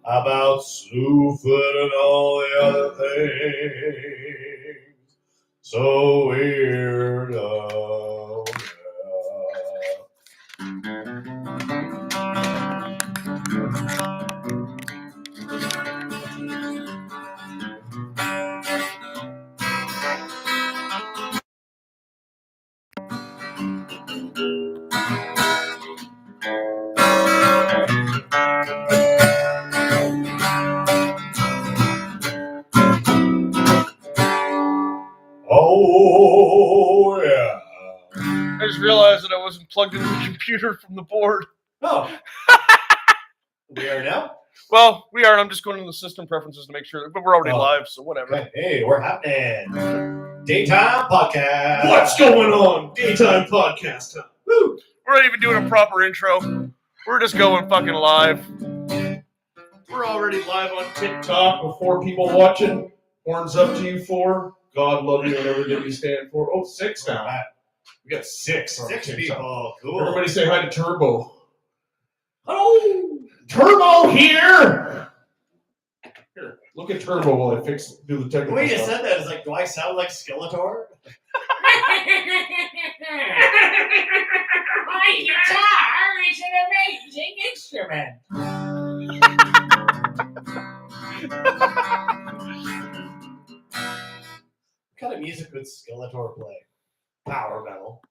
about Slewfoot and all the other things. So weird. Oh, oh yeah. I just realized that I wasn't plugged into the computer from the board. Oh. We are now? Well, we are, and I'm just going into the system preferences to make sure, but we're already live, so whatever. Okay. Hey, we're happening. Daytime podcast. What's going on? Daytime podcast time. Woo! We're not even doing a proper intro. We're just going fucking live. We're already live on TikTok before people watching. Horns up to you for. God love you, whatever did you stand for. Oh, 6 now. We got 6 on Six TikTok. people. Cool. Everybody say hi to Turbo. Hello. Turbo here! Here, look at Turbo while I do the technical The way you stuff. said that is like, do I sound like Skeletor? My guitar is an amazing instrument. What kind of music would Skeletor play? Power metal.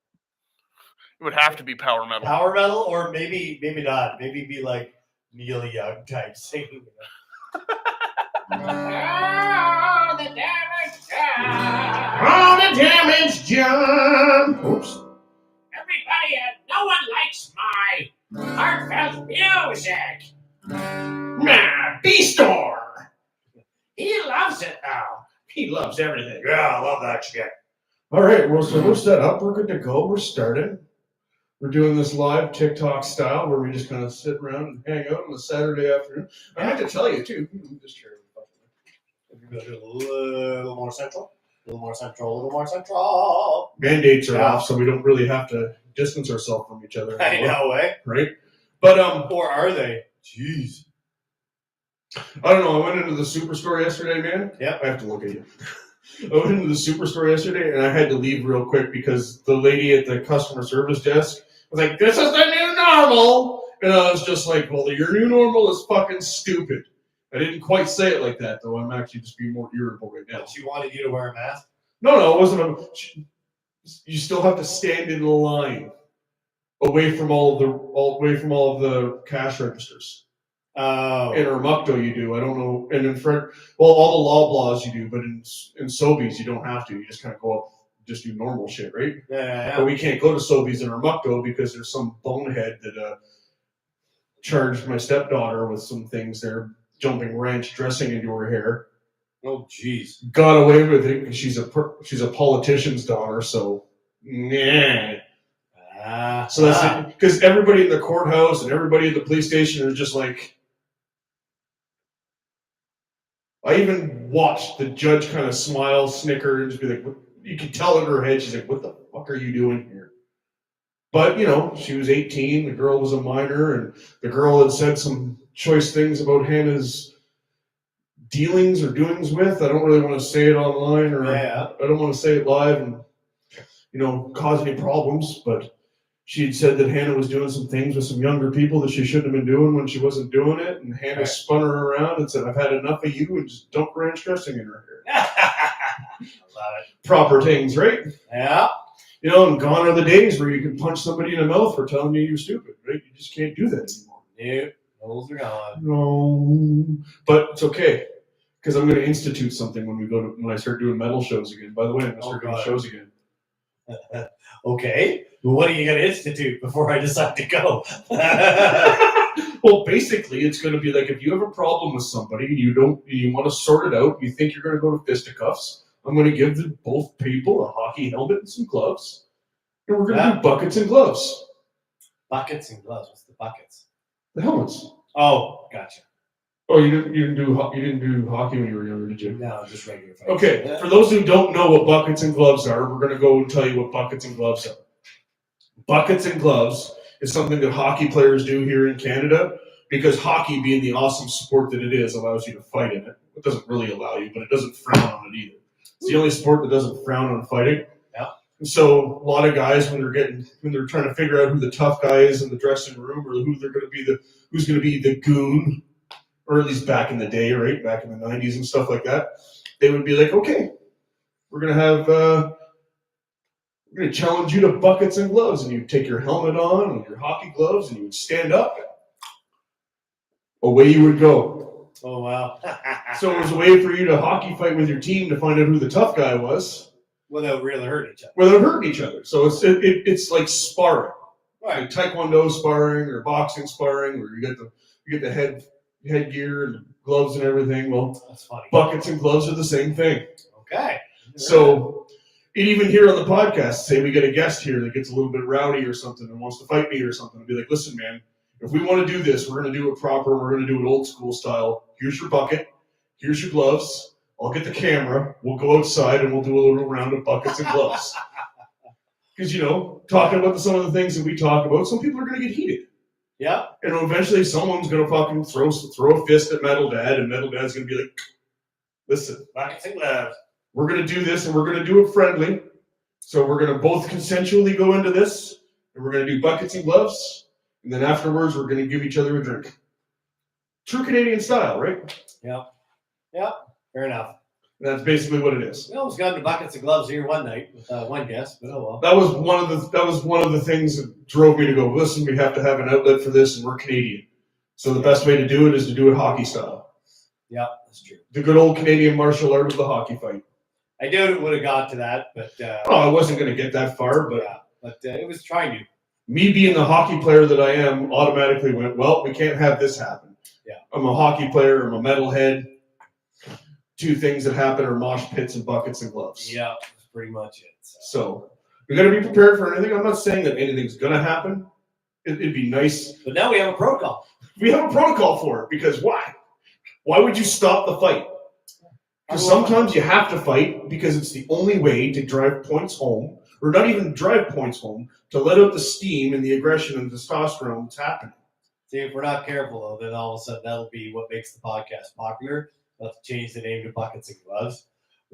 It would have to be power metal. Power metal, or maybe not. Maybe be like Neil Young type singing. Oh, the damage done. Oh, the damage done! Oops. Everybody, no one likes my heartfelt music. Nah, B-Store! He loves it now. He loves everything. Yeah, I love that shit. All right, well, so we're set up. We're good to go. We're started. We're doing this live TikTok style where we just kind of sit around and hang out on a Saturday afternoon. I have to tell you, too. This chair. A little more central. A little more central. A little more central. Mandates are Yeah. off, so we don't really have to distance ourselves from each other I anymore, know, eh? right? But Or are they? Jeez. I don't know. I went into the superstore yesterday, man. Yep. I have to look at you. I went into the superstore yesterday, and I had to leave real quick because the lady at the customer service desk was like, "This is the new normal," and I was just like, "Well, your new normal is fucking stupid." I didn't quite say it like that, though. I'm actually just being more irritable right now. But she wanted you to wear a mask? No, it wasn't. You still have to stand in line, away from all of the cash registers. Oh. In Armucto you do. I don't know. And in front, all the Loblaws you do, but in Sobeys you don't have to. You just kind of go up, just do normal shit, right? Yeah. But we can't go to Sobeys in Armucto because there's some bonehead that charged my stepdaughter with some things there, jumping ranch dressing into her hair. Oh, jeez. Got away with it because she's a politician's daughter, so nah. So that's it. Because everybody in the courthouse and everybody at the police station are just like. I even watched the judge kind of smile, snicker, and just be like, what? You can tell in her head, she's like, what the fuck are you doing here? But, she was 18, the girl was a minor, and the girl had said some choice things about Hannah's dealings or doings with. I don't really want to say it online, or I don't want to say it live and, cause any problems, but she had said that Hannah was doing some things with some younger people that she shouldn't have been doing when she wasn't doing it, and Hannah spun her around and said, "I've had enough of you," and just dumped ranch dressing in her hair. Love it. Proper things, right? Yeah. And gone are the days where you can punch somebody in the mouth for telling you you're stupid, right? You just can't do that anymore. Nope. Those are gone. No. But it's okay, because I'm going to institute something when I start doing metal shows again. By the way, I'm going to start doing shows again. Okay. Well, what are you going to institute before I decide to go? Well, basically, it's going to be like if you have a problem with somebody and you want to sort it out, you think you're going to go to fisticuffs, I'm going to give both people a hockey helmet and some gloves, and we're going to do buckets and gloves. Buckets and gloves. What's the buckets? The helmets. Oh, gotcha. Oh, you didn't do hockey when you were younger, did you? No, just regular fights. Okay, Yeah. for those who don't know what buckets and gloves are, we're going to go and tell you what buckets and gloves are. Buckets and gloves is something that hockey players do here in Canada because hockey, being the awesome sport that it is, allows you to fight in it. It doesn't really allow you, but it doesn't frown on it either. It's the only sport that doesn't frown on fighting. Yeah. And so a lot of guys, when they're trying to figure out who the tough guy is in the dressing room, or who's going to be the goon, or at least back in the day, right, back in the 90s and stuff like that, they would be like, okay, we're going to challenge you to buckets and gloves, and you take your helmet on and your hockey gloves, and you would stand up. Away you would go. Oh, wow. So it was a way for you to hockey fight with your team to find out who the tough guy was Without really hurting each other. without hurting each other. So it's like sparring, Right. like Taekwondo sparring or boxing sparring, where you get the headgear and gloves and everything. Well, That's funny. buckets and gloves are the same thing. Okay. So, and even here on the podcast, say we get a guest here that gets a little bit rowdy or something and wants to fight me or something, I'd be like, listen, man, if we want to do this, we're going to do it proper. We're going to do it old school style. Here's your bucket. Here's your gloves. I'll get the camera. We'll go outside and we'll do a little round of buckets and gloves. Because, talking about some of the things that we talk about, some people are going to get heated. Yeah. And eventually someone's going to fucking throw a fist at Metal Dad, and Metal Dad's going to be like, listen, Buckets and gloves. we're going to do this, and we're going to do it friendly. So we're going to both consensually go into this, and we're going to do buckets and gloves, and then afterwards we're going to give each other a drink. True Canadian style, right? Yeah. Fair enough. And that's basically what it is. We almost got into buckets and gloves here one night with one guest, but oh well. That was one of the things that drove me to go, listen, we have to have an outlet for this, and we're Canadian. So the best way to do it is to do it hockey style. Yeah, that's true. The good old Canadian martial art of the hockey fight. I doubt it would have got to that, but I wasn't going to get that far, but yeah, but it was trying to. me being the hockey player that I am automatically went, well, we can't have this happen. Yeah. I'm a hockey player. I'm a metalhead. Two things that happen are mosh pits and buckets and gloves. Yeah, that's pretty much it. So we got to be prepared for anything. I'm not saying that anything's going to happen. It'd be nice. But now we have a protocol. We have a protocol for it, because why? Why would you stop the fight? Because sometimes you have to fight because it's the only way to drive points home, or not even drive points home, to let out the steam and the aggression and testosterone that's happening. See, if we're not careful, though, then all of a sudden that'll be what makes the podcast popular. We'll have to change the name to Buckets and Gloves.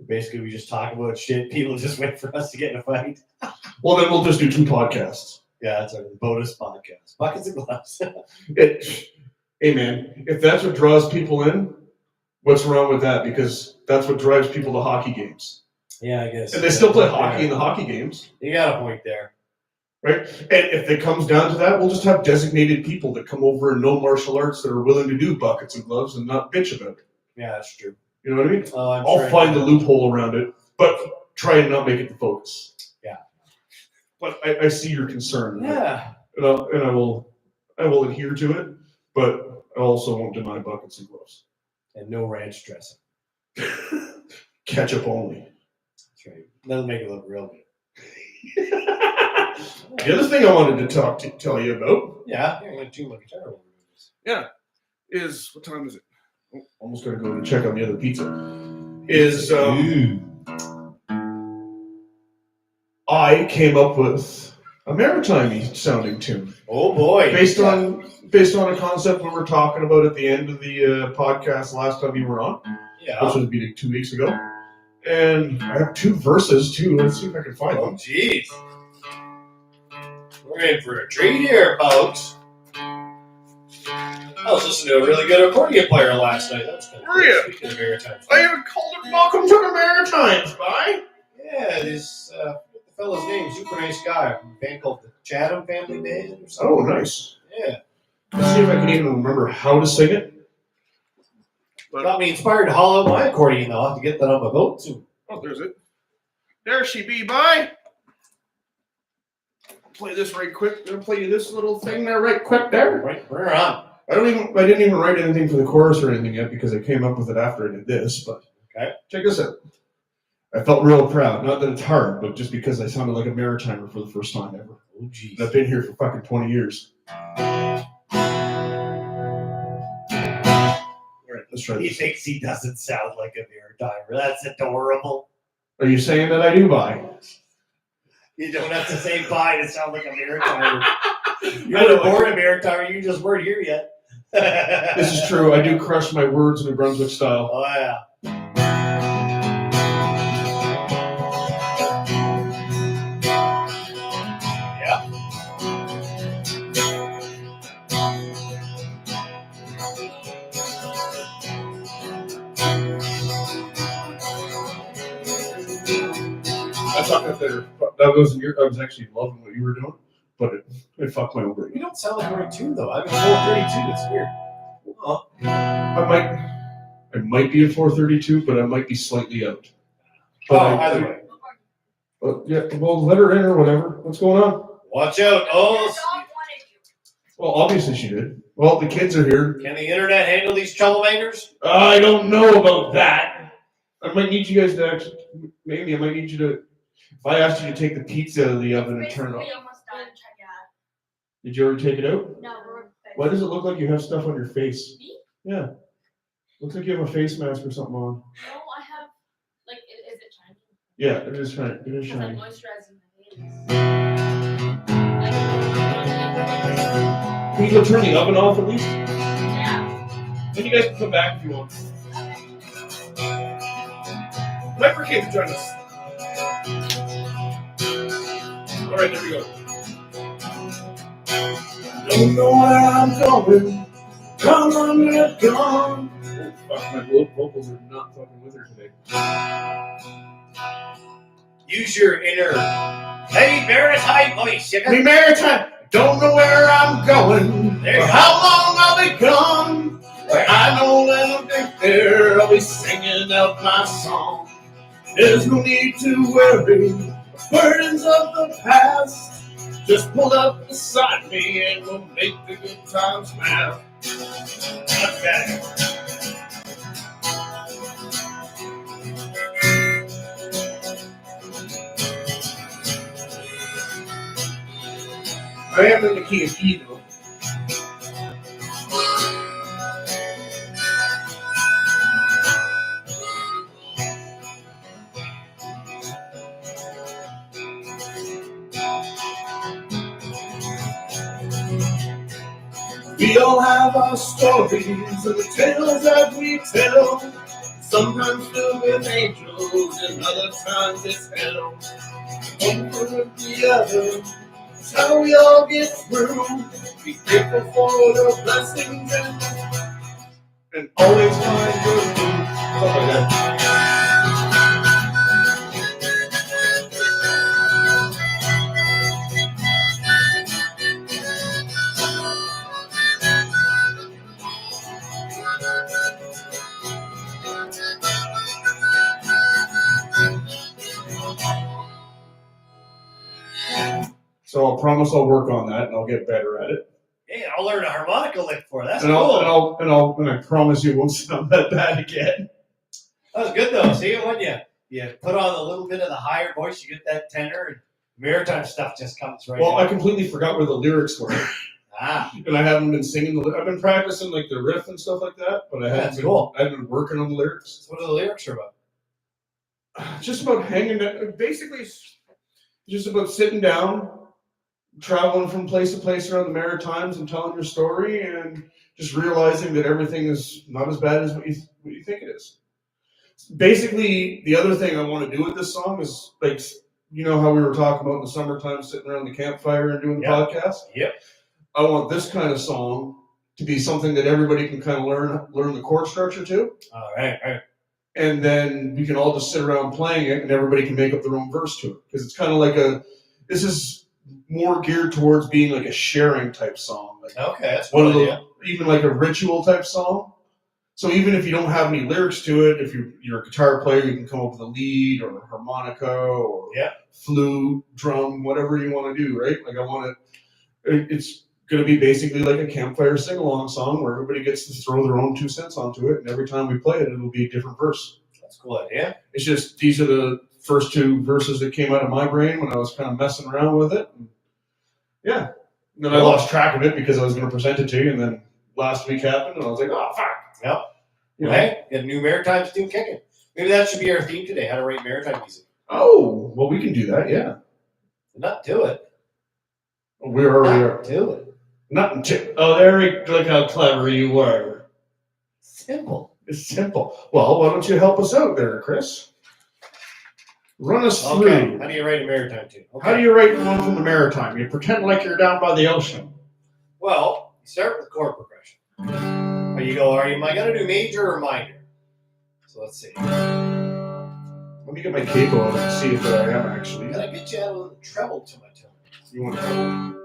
Basically, we just talk about shit. People just wait for us to get in a fight. Well, then we'll just do 2 podcasts. Yeah, that's our bonus podcast. Buckets and Gloves. Hey, man, if that's what draws people in, what's wrong with that? Because that's what drives people to hockey games. Yeah, I guess. And they still play hockey in the hockey games. You got a point there. Right? And if it comes down to that, we'll just have designated people that come over and know martial arts that are willing to do buckets and gloves and not bitch about it. Yeah, that's true. You know what I mean? I'll Find the loophole around it, but try and not make it the focus. Yeah. But I see your concern. Yeah. And I will adhere to it, but I also won't deny buckets and gloves. And no ranch dressing. Ketchup only. That's right. That'll make it look real good. The other thing I wanted to tell you about. Yeah. You're going to do my guitar over this. Is what time is it? Almost got to go and check on the other pizza. Is I came up with a maritime sounding tune. Oh boy! Based on a concept we were talking about at the end of the podcast last time you were on, which was like 2 weeks ago. And I have 2 verses too. Let's see if I can find Oh them. jeez! We're in for a treat here, folks. I was listening to a really good accordion player last night. That's kind of Were you? Speaking of Maritimes. I haven't called it. Welcome to the Maritimes, bye. Yeah, this the fellow's name, super nice guy, from a band called the Chatham Family Band or something. Oh, nice. Yeah, Let's see if I can even remember how to sing it. got me inspired to haul out my accordion. I'll have to get that on my boat soon. Oh, there's it. There she be, bye. Play this right quick. Gonna play you this little thing there right quick there. Right, we're on. I didn't even write anything for the chorus or anything yet because I came up with it after I did this, but Okay. check this out. I felt real proud. Not that it's hard, but just because I sounded like a maritimer for the first time ever. Oh jeez. And I've been here for fucking 20 years. Alright, let's try He this. thinks he doesn't sound like a maritimer. That's adorable. Are you saying that I do buy? You don't have to say bye to sound like a maritimer. You're born a maritimer. You just weren't here yet. This is true. I do crush my words in New Brunswick style. Oh yeah. I thought I was actually loving what you were doing, but it fucked my own brain. You don't sound like you're in tune though. I'm at 432. It's weird. Huh? I might be at 432, but I might be slightly out. But Either way. Yeah, well, let her in or whatever. What's going on? Watch out. Oh, Well, obviously she did. Well, the kids are here. can the internet handle these troublemakers? I don't know about that. I might need you guys to actually. Maybe I might need you to. If I asked you to take the pizza out of the oven and turn it off. Almost done. Check it out. Did you already take it out? No, we're Why does it look like you have stuff on your face? Me? Yeah. Looks like you have a face mask or something on. No, I have. Like, is it shiny? Yeah, it is shiny. It is Because I'm shiny. moisturizing my face. Can you go turn the oven off at least? Yeah. Then you guys can come back if you want. Leper came to join us. All right, there we go. Don't know where I'm going. Come on, get gone. Oh, fuck, my vocals are not fucking with her today. Use your inner. Hey, maritime voice. You Hey, Maritime, don't know where I'm going. There you Or go. how long I'll be gone. But I know when I'll get there, I'll be singing out my song. There's no need to worry, the burdens of the past. Just pull up beside me and we'll make the good times laugh. Okay. I am in the key of E though. We all have our stories and the tales that we tell. Sometimes filled with angels and other times it's hell. One with the other, it's how we all get through. Be grateful for the blessings and always find good food. Something like that. So I'll promise I'll work on that and I'll get better at it. Hey, I'll learn a harmonica lick for it. That's And cool. and I promise you it won't sound that bad again. That was good though. See, when you put on a little bit of the higher voice, you get that tenor, and maritime stuff just comes right. Well, in. I completely forgot where the lyrics were. And I haven't been singing I've been practicing like the riff and stuff like that, but I That's haven't cool. I haven't been working on the lyrics. what are the lyrics about? Just about hanging out. Basically, it's just about sitting down, traveling from place to place around the Maritimes and telling your story and just realizing that everything is not as bad as what you think it is. Basically, the other thing I want to do with this song is like, you know how we were talking about in the summertime sitting around the campfire and doing the podcast? Yep. I want this kind of song to be something that everybody can kind of learn the chord structure to. All right. And then we can all just sit around playing it and everybody can make up their own verse to it. Because it's kind of like this is more geared towards being like a sharing type song. Like Okay, that's one one of those, idea. even like a ritual type song. So even if you don't have any lyrics to it, if you're a guitar player, you can come up with a lead or a harmonica or flute, drum, whatever you want to do, right? Like I want it's going to be basically like a campfire sing-along song where everybody gets to throw their own 2 cents onto it, and every time we play it, it'll be a different verse. That's a cool idea. It's just these are the first 2 verses that came out of my brain when I was kind of messing around with it. And yeah. And then I lost track of it because I was going to present it to you, and then last week happened, and I was like, oh, fuck. Yep. You know? Hey, get a new maritime still kicking. Maybe that should be our theme today, how to write maritime music. Oh, well, we can do that, yeah. Not do it. We already are. Not do it. Nothing to. Oh, Eric, look how clever you were. Simple. It's simple. Well, why don't you help us out there, Chris? Run us Okay. through. How do you write a maritime tune? Okay. How do you write one from the maritime? You pretend like you're down by the ocean. Well, you start with chord progression. Or you go, am I going to do major or minor? So let's see. Let me get my capo out and see if I am actually. Can I get you out a little treble to my tone? You want to?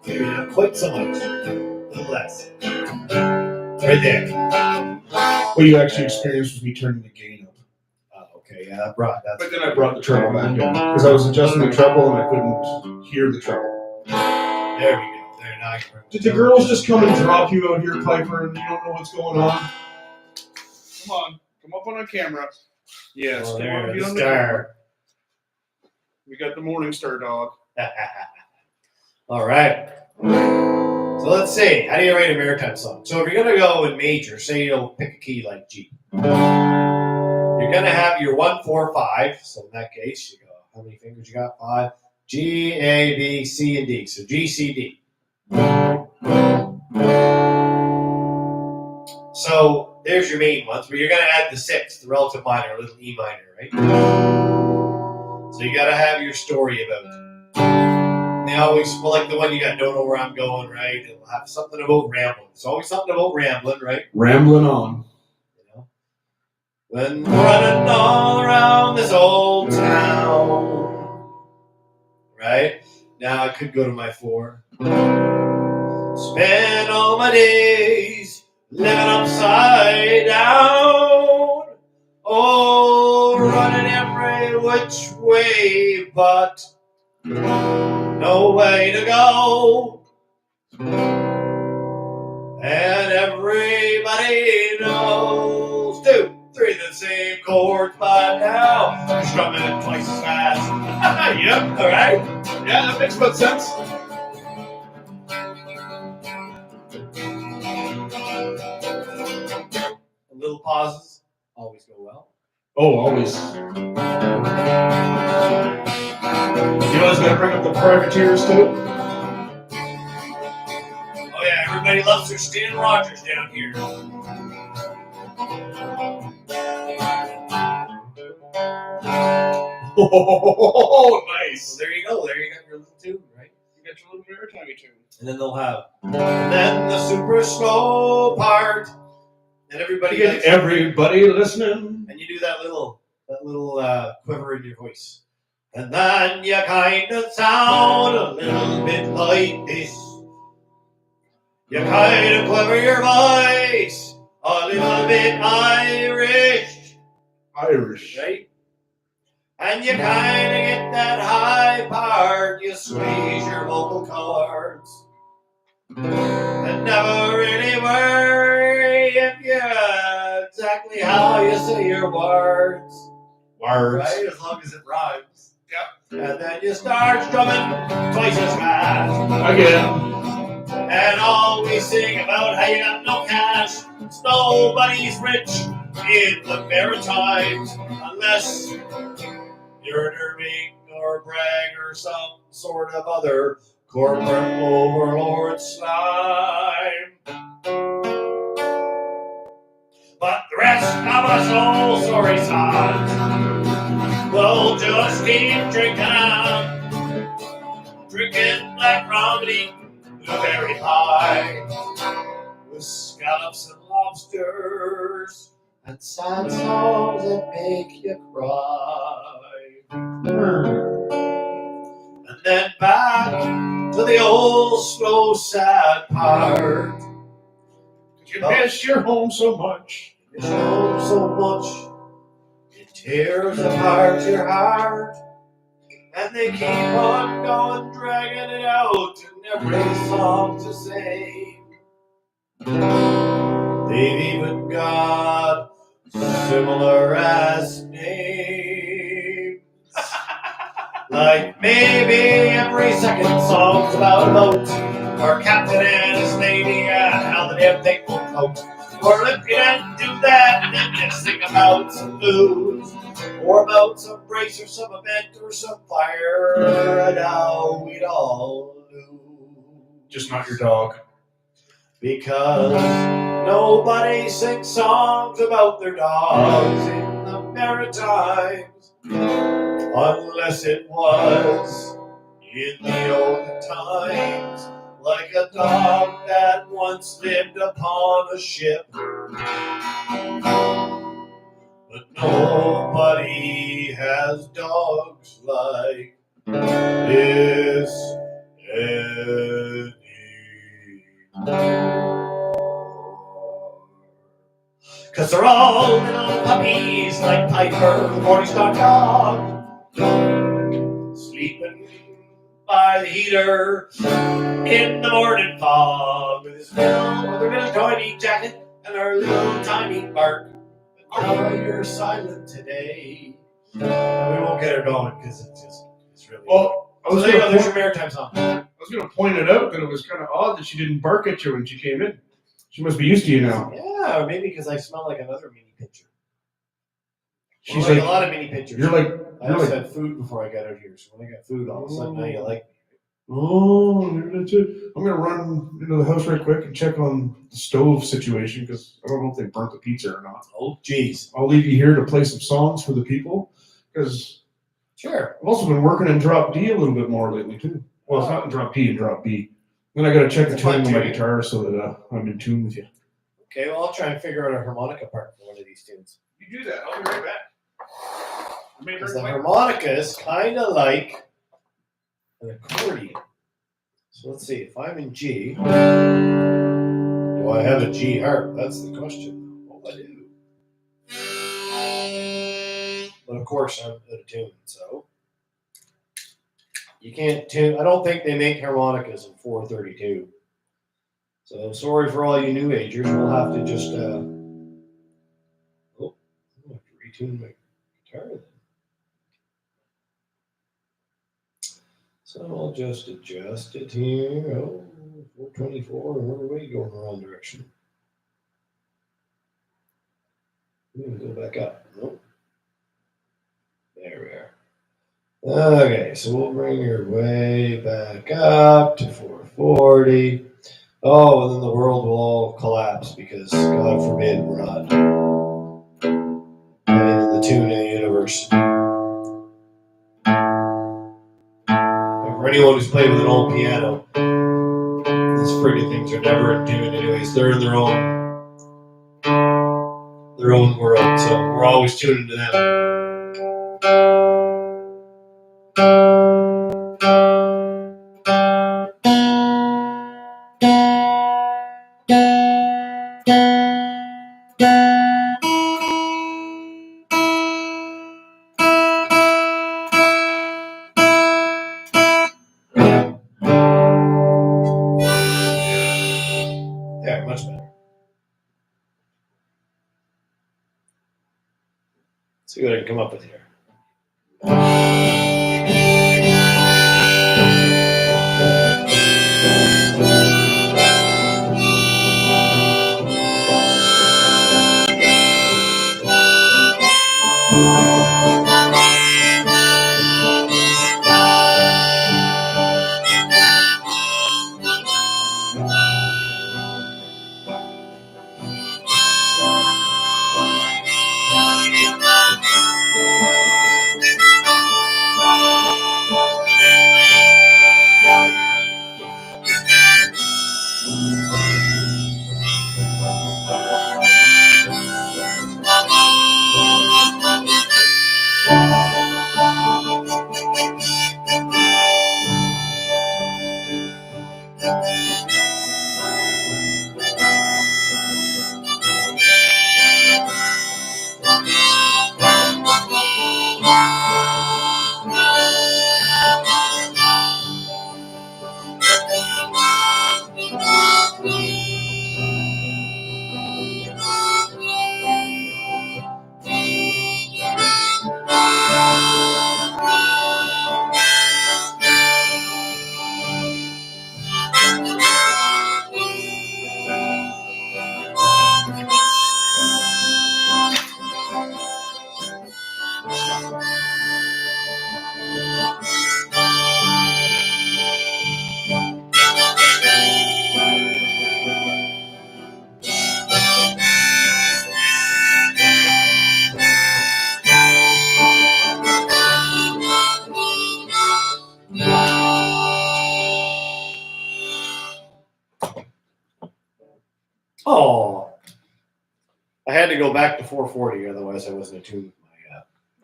Maybe not quite so much. A little less. Right there. What you actually experienced was me turning the gain up. Okay, yeah, that brought that. But then I brought the treble back in because I was adjusting the treble and I couldn't hear the treble. There we go. There, now you bring. Did the girls just come and drop you out here, Piper, and you don't know what's going on? Come on, come up on our camera. Yes, Oh, come there, on, the be on the camera. star. We got the Morningstar dog. All right. So let's see. How do you write a maritime song? So if you're gonna go in major, say you'll pick a key like G. You're gonna have your 1, 4, 5. So in that case, you go. How many fingers you got? 5. G, A, B, C, and D. So G, C, D. So there's your main ones, but you're gonna add the 6th, the relative minor, a little E minor, right? So you gotta have your story about it. They always, well, like the one you got, don't know where I'm going, right? It'll have something about rambling. It's always something about rambling, right? Rambling on. You know, when running all around this old town, right? Now I could go to my 4. Spend all my days living upside down. Oh, running every which way, but no way to go. And everybody knows 2, 3 the same chords by now. You're strumming it twice as fast. Yep, all right. Yeah, that makes good sense. Little pauses always go well. Oh, always. You guys gotta bring up the privateers too? Oh yeah, everybody loves their Stan Rogers down here. Oh, nice. So there you go. There you got your little tune, right? You got your little maritime tune. And then they'll have, and then the super slow part, and everybody Get gets, everybody listening. and you do that little quiver in your voice, and then you kind of sound a little bit like this. You kind of quiver your voice a little bit Irish, Irish. right? And you kind of get that high part, you squeeze your vocal cords. And never really worry if you exactly how you say your words. Words. Right? As long as it rhymes. Yep. And then you start strumming twice as fast. Again. And always sing about how you got no cash. Nobody's rich in the Maritimes unless you're an Irving or Bragg or some sort of other corporate overlord slime. But the rest of us old sorry sons will just keep drinking on. Drinking black rum and eating blueberry pie with scallops and lobsters and sad songs that make you cry. And then back to the old slow sad part. You miss your home so much. Miss your home so much. It tears apart your heart. And they keep on going, dragging it out, and every song's the same. They've even got similar as names. Like maybe every second song's about a boat, or captain and his lady, and how the damn thing will float. Or if you didn't do that, then just think about some booze. Or about some race or some event or some fire. And now we'd all lose. Just not your dog. Because nobody sings songs about their dogs in the Maritimes. Unless it was in the olden times. Like a dog that once lived upon a ship. But nobody has dogs like this anymore. 'Cause they're all little puppies like Piper, the Morningstar dog. Sleeping by the heater in the morning fog with her little tiny jacket and her little tiny bark. But now you're silent today. And we won't get her going because it's really. Well, I was there's gonna your maritime song. point it out that it was kind of odd that she didn't bark at you when she came in. She must be used to you now. Yeah, or maybe because I smell like another mini pitcher. She's like like a lot of mini pitchers. you're like I you're just like had food before I got out here, so when I got food, all of a sudden now you like me. oh, maybe that's it. I'm gonna run into the house right quick and check on the stove situation because I don't know if they burnt the pizza or not. Oh, jeez. I'll leave you here to play some songs for the people because Sure. I've also been working in drop D a little bit more lately too. Well, it's not in drop D, in drop B. Then I got to check the That's fine, tuning on my too. guitar so that I'm in tune with you. Okay, well, I'll try and figure out a harmonica part for one of these tunes. You do that. I'll be right back. Because the harmonica is kind of like an accordion. So let's see, if I'm in G, do I have a G harp? That's the question. Well, I do. But of course, I'm out of tune, so you can't tune. I don't think they make harmonicas in 432. So sorry for all you new agers. We'll have to just I'll have to retune my guitar then. So I'll just adjust it here. Oh, 424. Remember, way going the wrong direction. Go back up. Nope. There we are. Okay, so we'll bring her way back up to 440. Oh, and then the world will all collapse because, God forbid, we're not playing in the tune of the universe. For anyone who's played with an old piano, these friggin' things are never in tune anyways. They're in their own world, so we're always tuning to them. Yeah, much better. Let's see what I can come up with here. Oh, I had to go back to 440, otherwise I wasn't attuned with my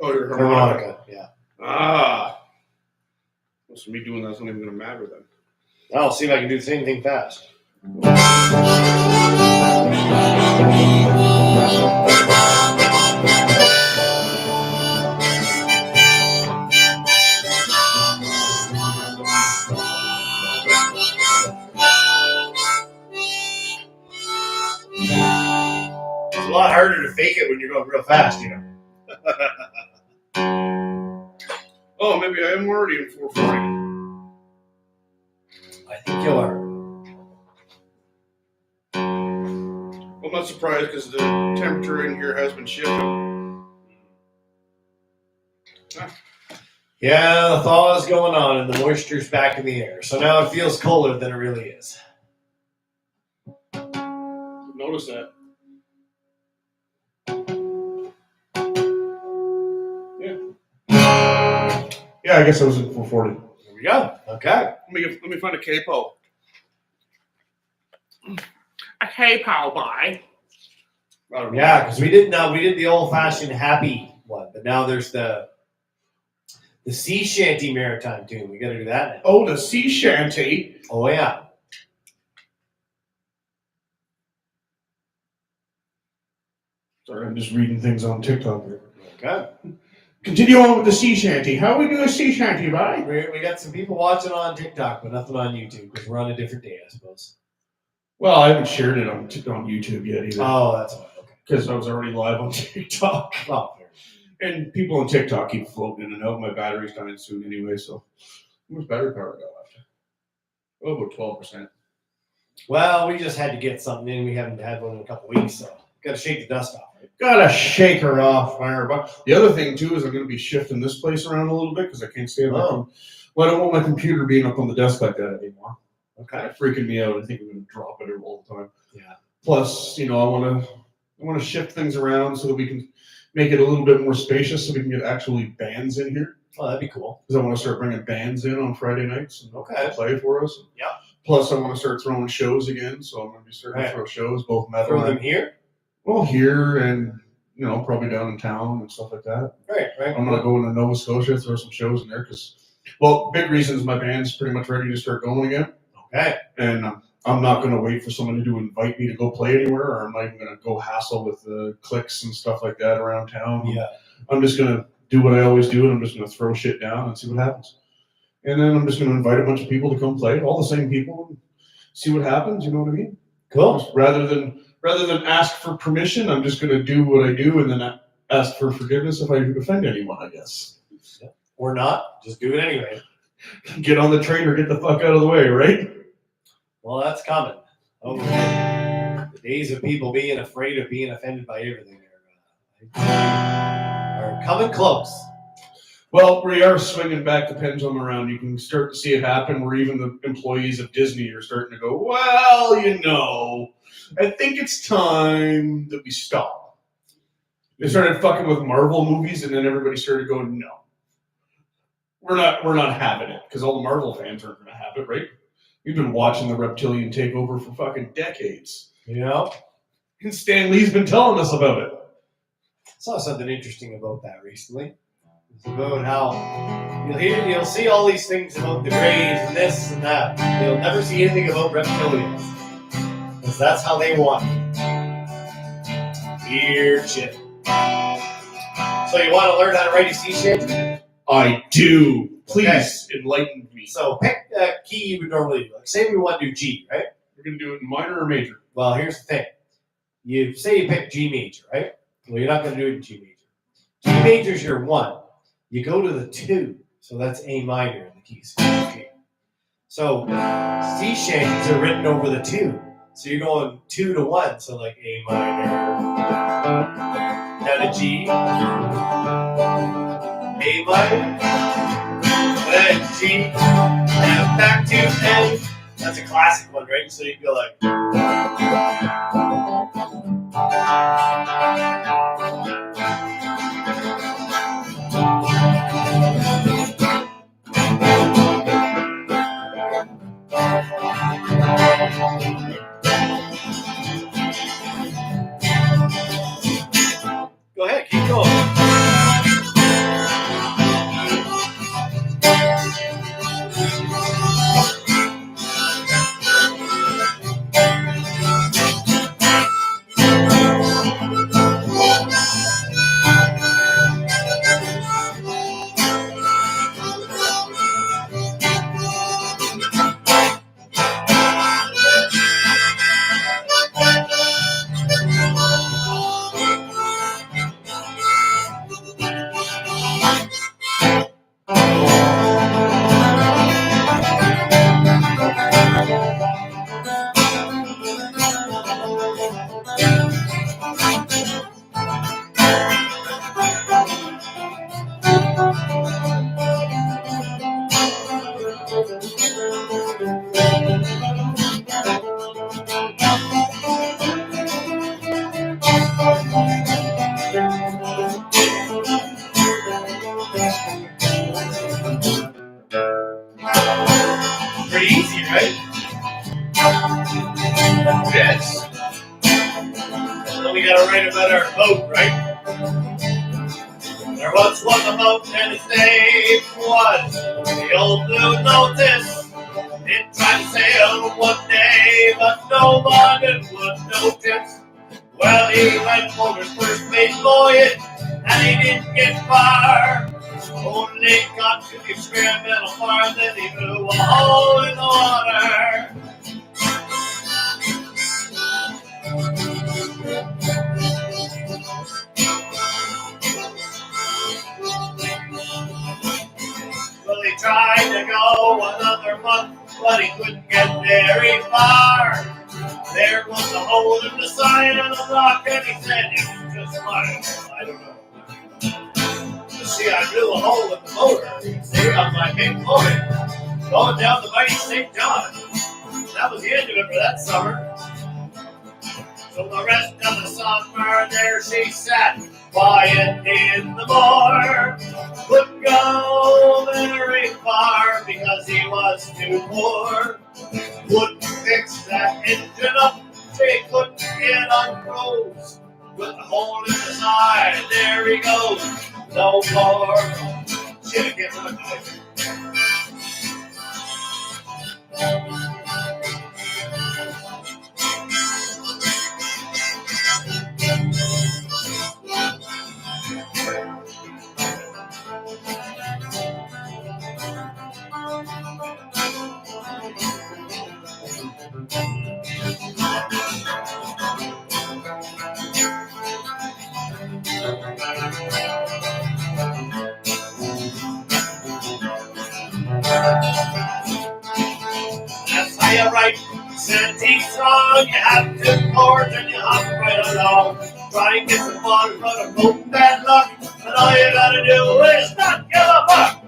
Oh, your harmonica. harmonica. Yeah. Ah. So me doing that's not even going to matter then. I'll see if I can do the same thing fast. It's a lot harder to fake it when you're going real fast, you know. Oh, maybe I am already in 440. I think you are. I'm not surprised because the temperature in here has been shifting. Yeah, the thaw is going on and the moisture's back in the air. So now it feels colder than it really is. Notice that. Yeah, I guess I was in 440. There we go. Okay. Let me find a capo. A K-Pow buy. I don't know. Yeah, because we did the old-fashioned happy one, but now there's the sea shanty maritime tune. We got to do that now. Oh, the sea shanty. Oh yeah. Sorry, I'm just reading things on TikTok here. Okay. Continue on with the sea shanty. How we do a sea shanty, right? We got some people watching on TikTok, but nothing on YouTube because we're on a different day, I suppose. Well, I haven't shared it on YouTube yet either. Oh, that's fine. Okay. Because I was already live on TikTok. Oh, fair. And people on TikTok keep floating in and out. My battery's dying soon anyway, so how much battery power I got left? Oh, about 12%. Well, we just had to get something in. We haven't had one in a couple weeks, so got to shake the dust off, right? Gotta shake her off, fire. But the other thing too is I'm gonna be shifting this place around a little bit because I can't stay. Well, I don't want my computer being up on the desk like that anymore. Okay. It's freaking me out. I think I'm gonna drop it all the time. Yeah. Plus, I want to shift things around so that we can make it a little bit more spacious, so we can get actually bands in here. Oh, that'd be cool. Because I want to start bringing bands in on Friday nights and Okay. play for us. Yeah. Plus, I want to start throwing shows again, so I'm going to be starting to throw shows, both metal Throw them and here? well, here and probably down in town and stuff like that. Right. I'm going to go into Nova Scotia, throw some shows in there because, well, big reason is my band's pretty much ready to start going again. Okay. And I'm not going to wait for someone to invite me to go play anywhere, or I'm not even going to go hassle with the clicks and stuff like that around town. Yeah. I'm just going to do what I always do, and I'm just going to throw shit down and see what happens. And then I'm just going to invite a bunch of people to come play, all the same people, and see what happens. You know what I mean? Cool. Just rather than ask for permission, I'm just going to do what I do, and then ask for forgiveness if I offend anyone, I guess. Or not. Just do it anyway. Get on the train or get the fuck out of the way, right? Well, that's coming. Okay. The days of people being afraid of being offended by everything are coming close. Well, we are swinging back the pendulum around. You can start to see it happen where even the employees of Disney are starting to go, well, I think it's time that we stop. They started fucking with Marvel movies, and then everybody started going, no. We're not having it, because all the Marvel fans aren't going to have it, right? We've been watching the Reptilian takeover for fucking decades. You And Stan Lee's been telling us about it. I saw something interesting about that recently. It's about how you'll see all these things about the Greys and this and that. You'll never see anything about reptilians. Because that's how they want it. Weird shit. So you want to learn how to write a sea shanty? I do. Please enlighten me. So pick a key you would normally do. Like say we want to do G, right? We're going to do it in minor or major? Well, here's the thing. You say you pick G major, right? Well, you're not going to do it in G major. G major is your 1. You go to the 2. So that's A minor in the keys. So sea shanties are written over the 2. So you're going 2 to 1. So like A minor, down to G, wife. When she went back to bed. That's a classic one, right? So you go like. Go ahead, keep going. Pretty easy, right? Yes. So we gotta write about our boat, right? There once was a boat and its name was the Old Blue Notice. It tried to sail one day, but no one would notice. Well, he went for his first mate voyage, and he didn't get far. Only got to the experimental farm, then he blew a hole in the water. Well, he tried to go another month, but he couldn't get very far. There was a hole in the side of the rock, and he said it was just mine. I don't know. See, I blew a hole in the motor. See, on my big motor, going down the mighty St. John. That was the end of it for that summer. So the rest of the summer, there she sat, quiet in the moor. Couldn't go very far because he was too poor. Couldn't fix that engine up, she couldn't get on clothes. With a hole in the side, there he goes. No more. Shit, I can't run it. That's how you write Santique song. You have to chords and you hop right along. Try and get some water from a boat, bad luck, and all you gotta do is not give a fuck.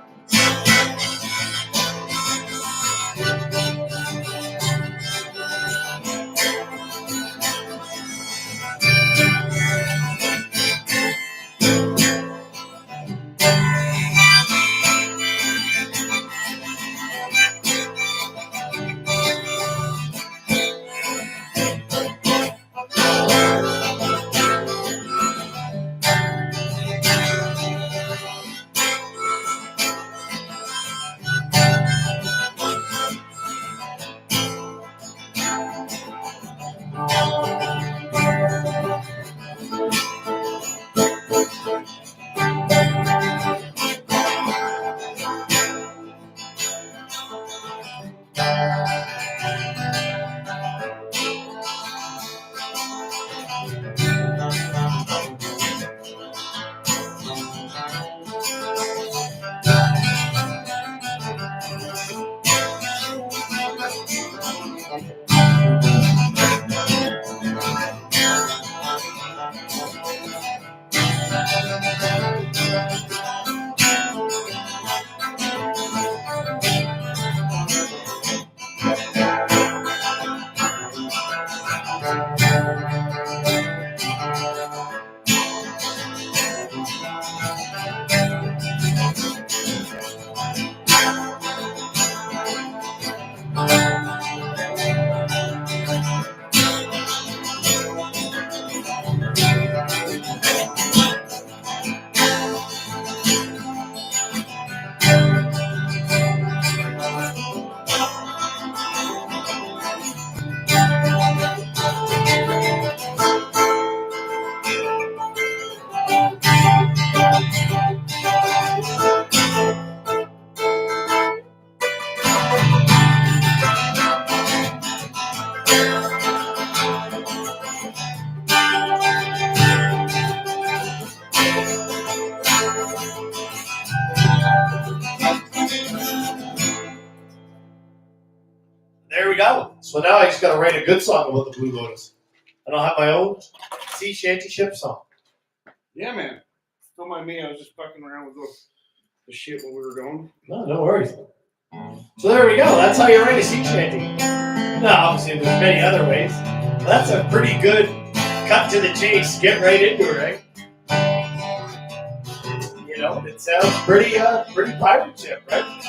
So now I just got to write a good song about the Blue Lotus. And I'll have my own sea shanty ship song. Yeah, man. Don't mind me. I was just fucking around with the shit when we were going. No worries. So there we go. That's how you write a sea shanty. Now, obviously, there's many other ways. But that's a pretty good cut to the chase. Get right into it, right? You know, it sounds pretty pirate ship, right?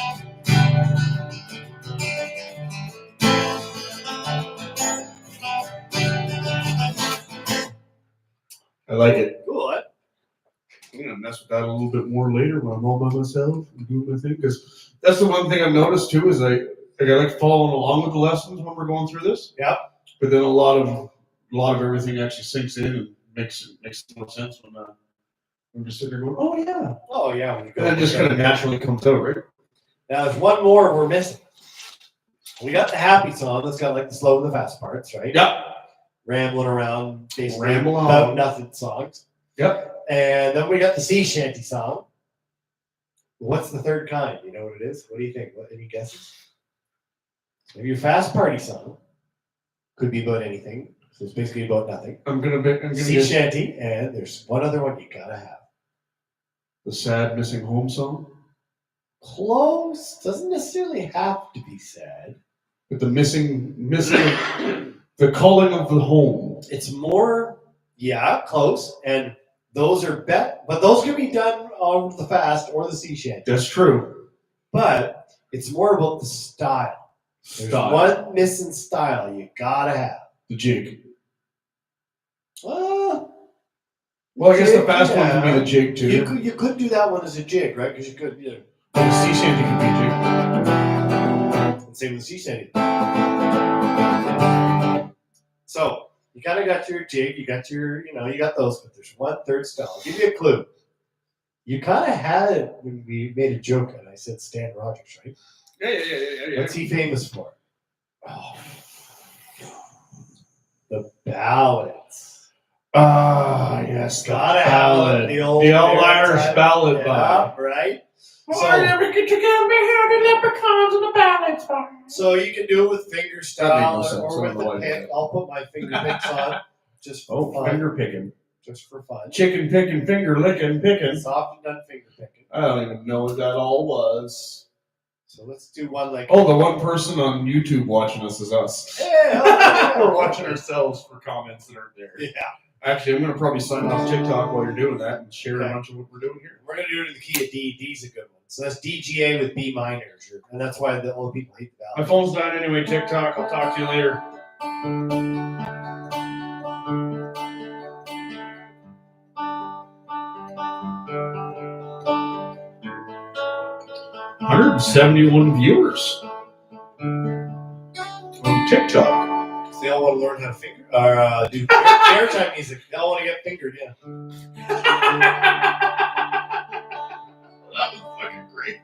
I like it. Cool, huh? I'm gonna mess with that a little bit more later when I'm all by myself and doing my thing. Because that's the one thing I've noticed too is I like following along with the lessons when we're going through this. Yep. But then a lot of everything actually sinks in and makes more sense when I'm just sitting there going, oh yeah. Oh, yeah. When you go And that just kind of naturally comes out, right? Now, there's one more we're missing. We got the happy song that's got like the slow and the fast parts, right? Yep. Rambling around, basically Ramble on. about nothing songs. Yep. And then we got the sea shanty song. What's the third kind? You know what it is? What do you think? Any guesses? Maybe your fast party song. Could be about anything. So it's basically about nothing. I'm gonna Sea guess shanty, and there's one other one you gotta have. the sad missing home song. Close. Doesn't necessarily have to be sad. But the missing the calling of the home. It's more, close. And those are but those can be done on the fast or the sea shanty. That's true. But it's more about the style. There's Style. one missing style you gotta have. The jig. Well, Well, I guess the jig, fast one could be the jig too. You could do that one as a jig, right? Because you could, But the sea shanty could be a jig. and same with the sea shanty. So you kind of got your jig, you got your, you got those, but there's one third style. I'll give you a clue. You kind of had it when we made a joke, and I said Stan Rogers, right? Yeah. What's he famous for? Oh, the ballads. Ah, yes. Gotta have it, the old Irish time. ballad Yeah, by. right? Oh, I never get to get me here, the leprechauns and the ballads. So you can do it with finger style no sense. I or don't with know the why I did pick. that. I'll put my finger picks on just for fun. Finger picking. Just for fun. Chicken picking, finger licking, picking. Soft and done finger picking. I don't even know what that all was. So let's do one like. Oh, the one person on YouTube watching us is us. Yeah. We're watching ourselves for comments that aren't there. Yeah. Actually, I'm going to probably sign off TikTok while you're doing that and share Okay. a bunch of what we're doing here. We're gonna do it in the key of D. D's a good one. So that's DGA with B minor, and that's why the old people hate the My ballad. phone's dying anyway, TikTok. I'll talk to you later. $171 viewers on TikTok. They all want to learn how to finger or do airtime music. They all want to get fingered. Yeah. That was fucking great.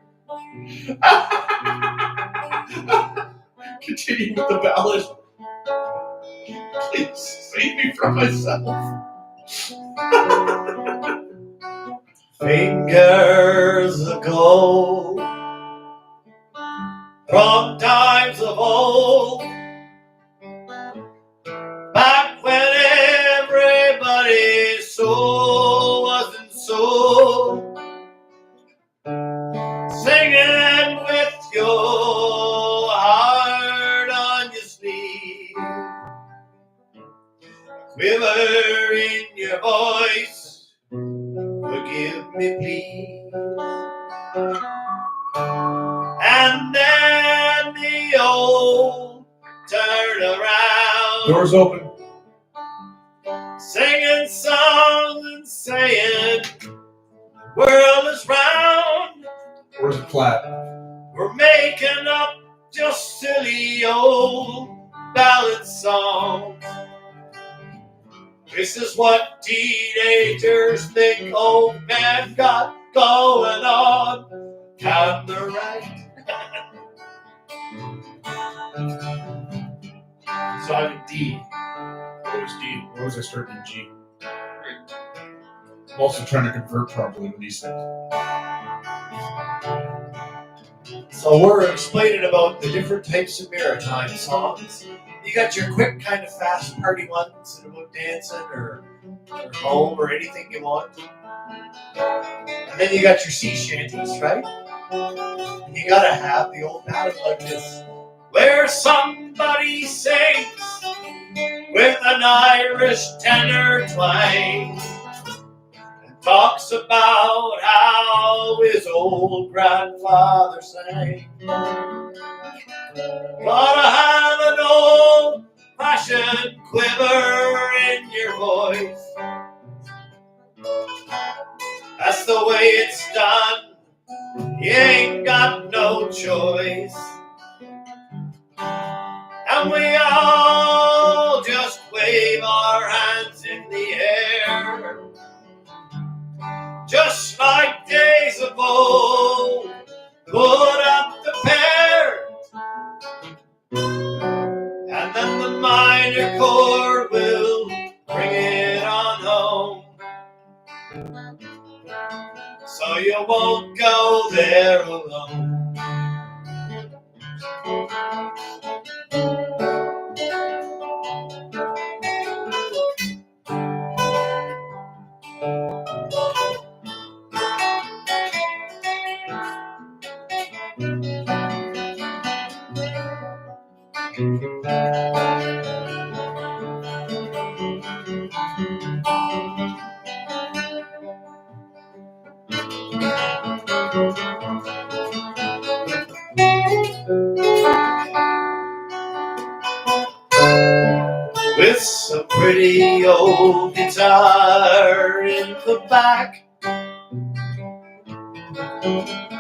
Continue with the ballad. Please save me from myself. Fingers of gold from times of old, back when everybody's soul wasn't sold, singing with your heart on your sleeve, quiver in your voice, forgive me please. And then the old turn around, Doors open. singing songs and saying, the world is round. Or is it flat? We're making up just silly old ballad songs. This is what teenagers think old men got going on. Can the right? So I'm in D. What was D? What was I starting in G? I'm also trying to convert properly with these things. So we're explaining about the different types of maritime songs. You got your quick kind of fast party ones that about dancing or home or anything you want. And then you got your sea shanties, right? And you gotta have the old ballad like this. Where somebody sings with an Irish tenor twang and talks about how his old grandfather sang. Gotta have an old-fashioned quiver in your voice. That's the way it's done. You ain't got no choice. And we all just wave our hands in the air, just like days of old. Put up the pair. And then the minor chord will bring it on home. So you won't go there alone. With a pretty old guitar in the back,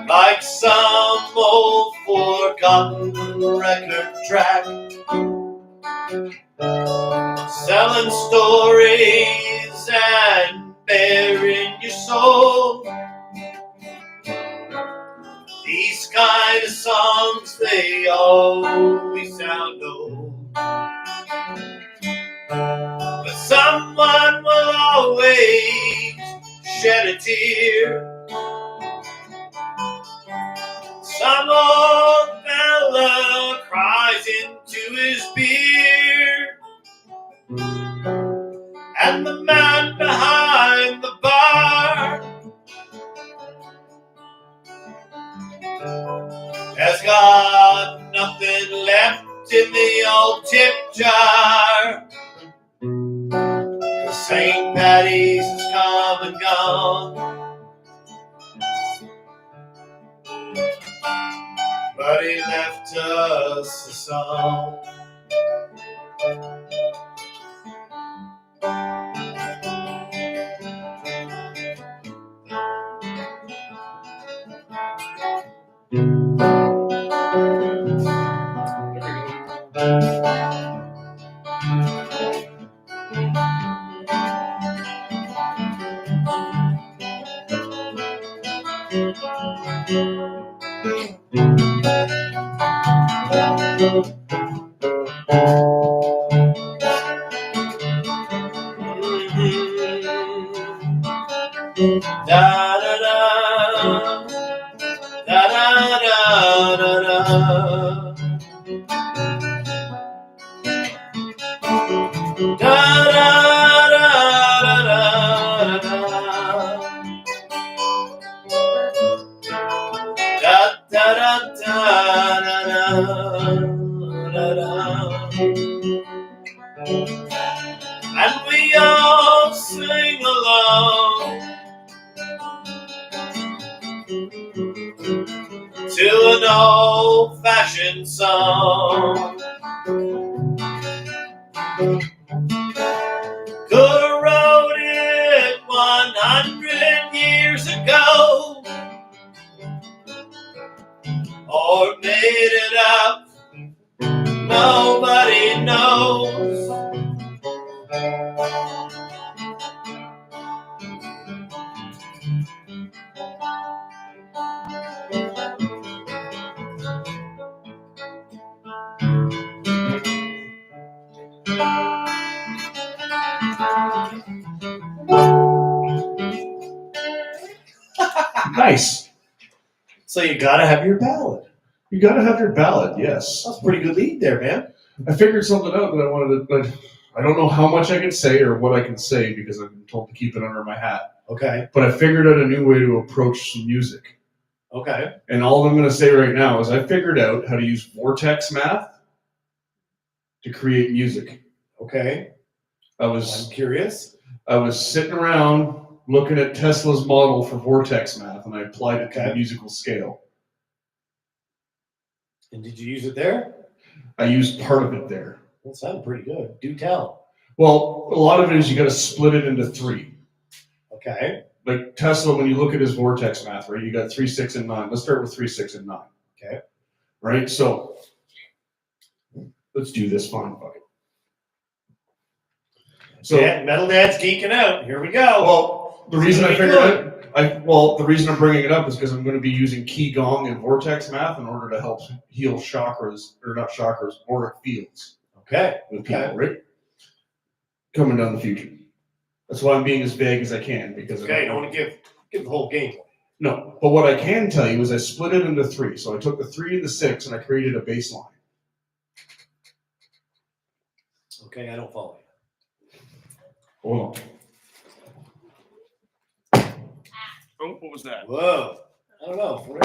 like some old forgotten record track, selling stories and bearing your soul. These kind of songs, they always sound old. But someone will always shed a tear. Some old fella cries into his beer. And the man behind the bar has got nothing left in the old tip jar. St. Paddy's has come and gone, but he left us a song. Da da da, da da da da da. Da da da da da da. Da da da da da da. And we all sing along to an old-fashioned song. Could have wrote it 100 years ago, or made it up, nobody knows. Nice. So you gotta have your ballad. You gotta have your ballad, yes. That's a pretty good lead there, man. I figured something out that I wanted to. But I don't know how much I can say or what I can say because I've been told to keep it under my hat. Okay. But I figured out a new way to approach some music. Okay. And all I'm going to say right now is I figured out how to use Vortex Math to create music. Okay. I was I'm curious. sitting around looking at Tesla's model for Vortex Math, and I applied it to the Okay. musical scale. And did you use it there? I used part of it there. That sounded pretty good. Do tell. Well, a lot of it is you got to split it into three. Okay. Like Tesla, when you look at his Vortex Math, right, you got 3, 6, and 9. Let's start with 3, 6, and 9. Okay. Right? So let's do this. Fine, fuck it. So, Yeah, Metal Dad's geeking out. Here we go. well, the reason I figured it, the reason I'm bringing it up is because I'm going to be using Qigong and Vortex Math in order to help heal chakras, or not chakras, auric fields Okay. with people, Okay. right? Coming down the future. That's why I'm being as vague as I can because Okay. I don't want to give the whole game away. No, but what I can tell you is I split it into 3. So I took the 3 and the 6 and I created a baseline. Okay. I don't follow you. Hold Oh, what was that? Whoa. I don't know.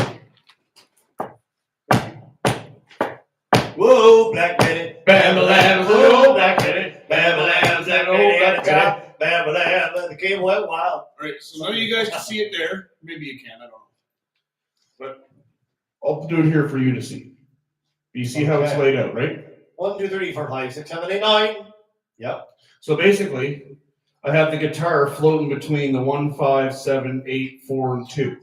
Whoa, Black Betty. Bam-a-lam, Whoa, Black Betty. Bam-a-lam, Black Betty and the guy. Bam-a-lam, and the game went wild. All right, so now you guys can see it there. Maybe you can. I don't know. But I'll do it here for you to see. You see how it's Okay. laid out, right? 1, 2, 3, 4, 5, 6, 7, 8, 9. Yep. So basically, I have the guitar floating between the 1, 5, 7, 8, 4, and 2.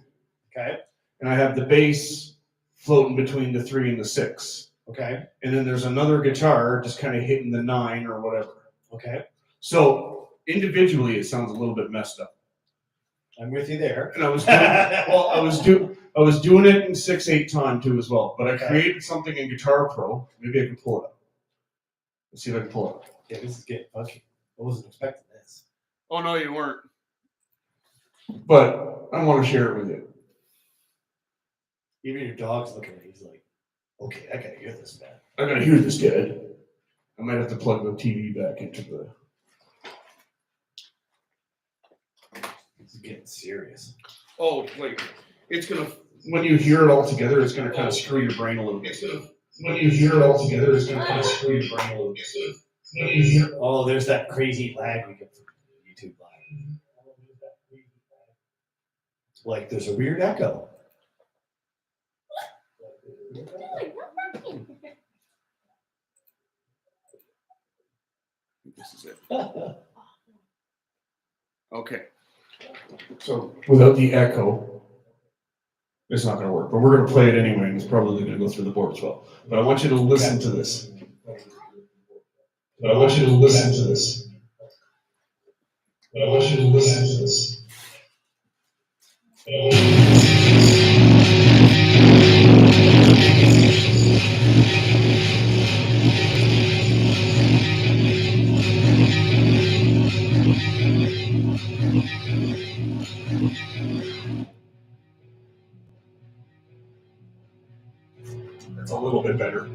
Okay. And I have the bass floating between the 3 and the 6. Okay. And then there's another guitar just kind of hitting the 9 or whatever. Okay. So individually, it sounds a little bit messed up. I'm with you there. And I was I was doing it in 6/8 time too as well. But I Okay. created something in Guitar Pro. Maybe I can pull it up. Let's see if I can pull it up. Yeah, this is getting funky. I wasn't expecting this. Oh no, you weren't. But I want to share it with you. Even your dog's looking at you. He's like, okay, I gotta hear this, man. I gotta hear this, Dad. I might have to plug the TV back into the. This is getting serious. Oh, wait. It's gonna. When you hear it all together, it's gonna kind of screw your brain a little bit. When you hear it all together, it's gonna kind of screw your brain a little bit. When you hear Oh, there's that crazy lag we get from YouTube lag. Like there's a weird echo. This is it. Okay. So without the echo, it's not going to work. But we're going to play it anyway, and it's probably going to go through the board as well. But I want you to listen to this. But I want you to listen to this. But I want you to listen to this. That's a little bit better.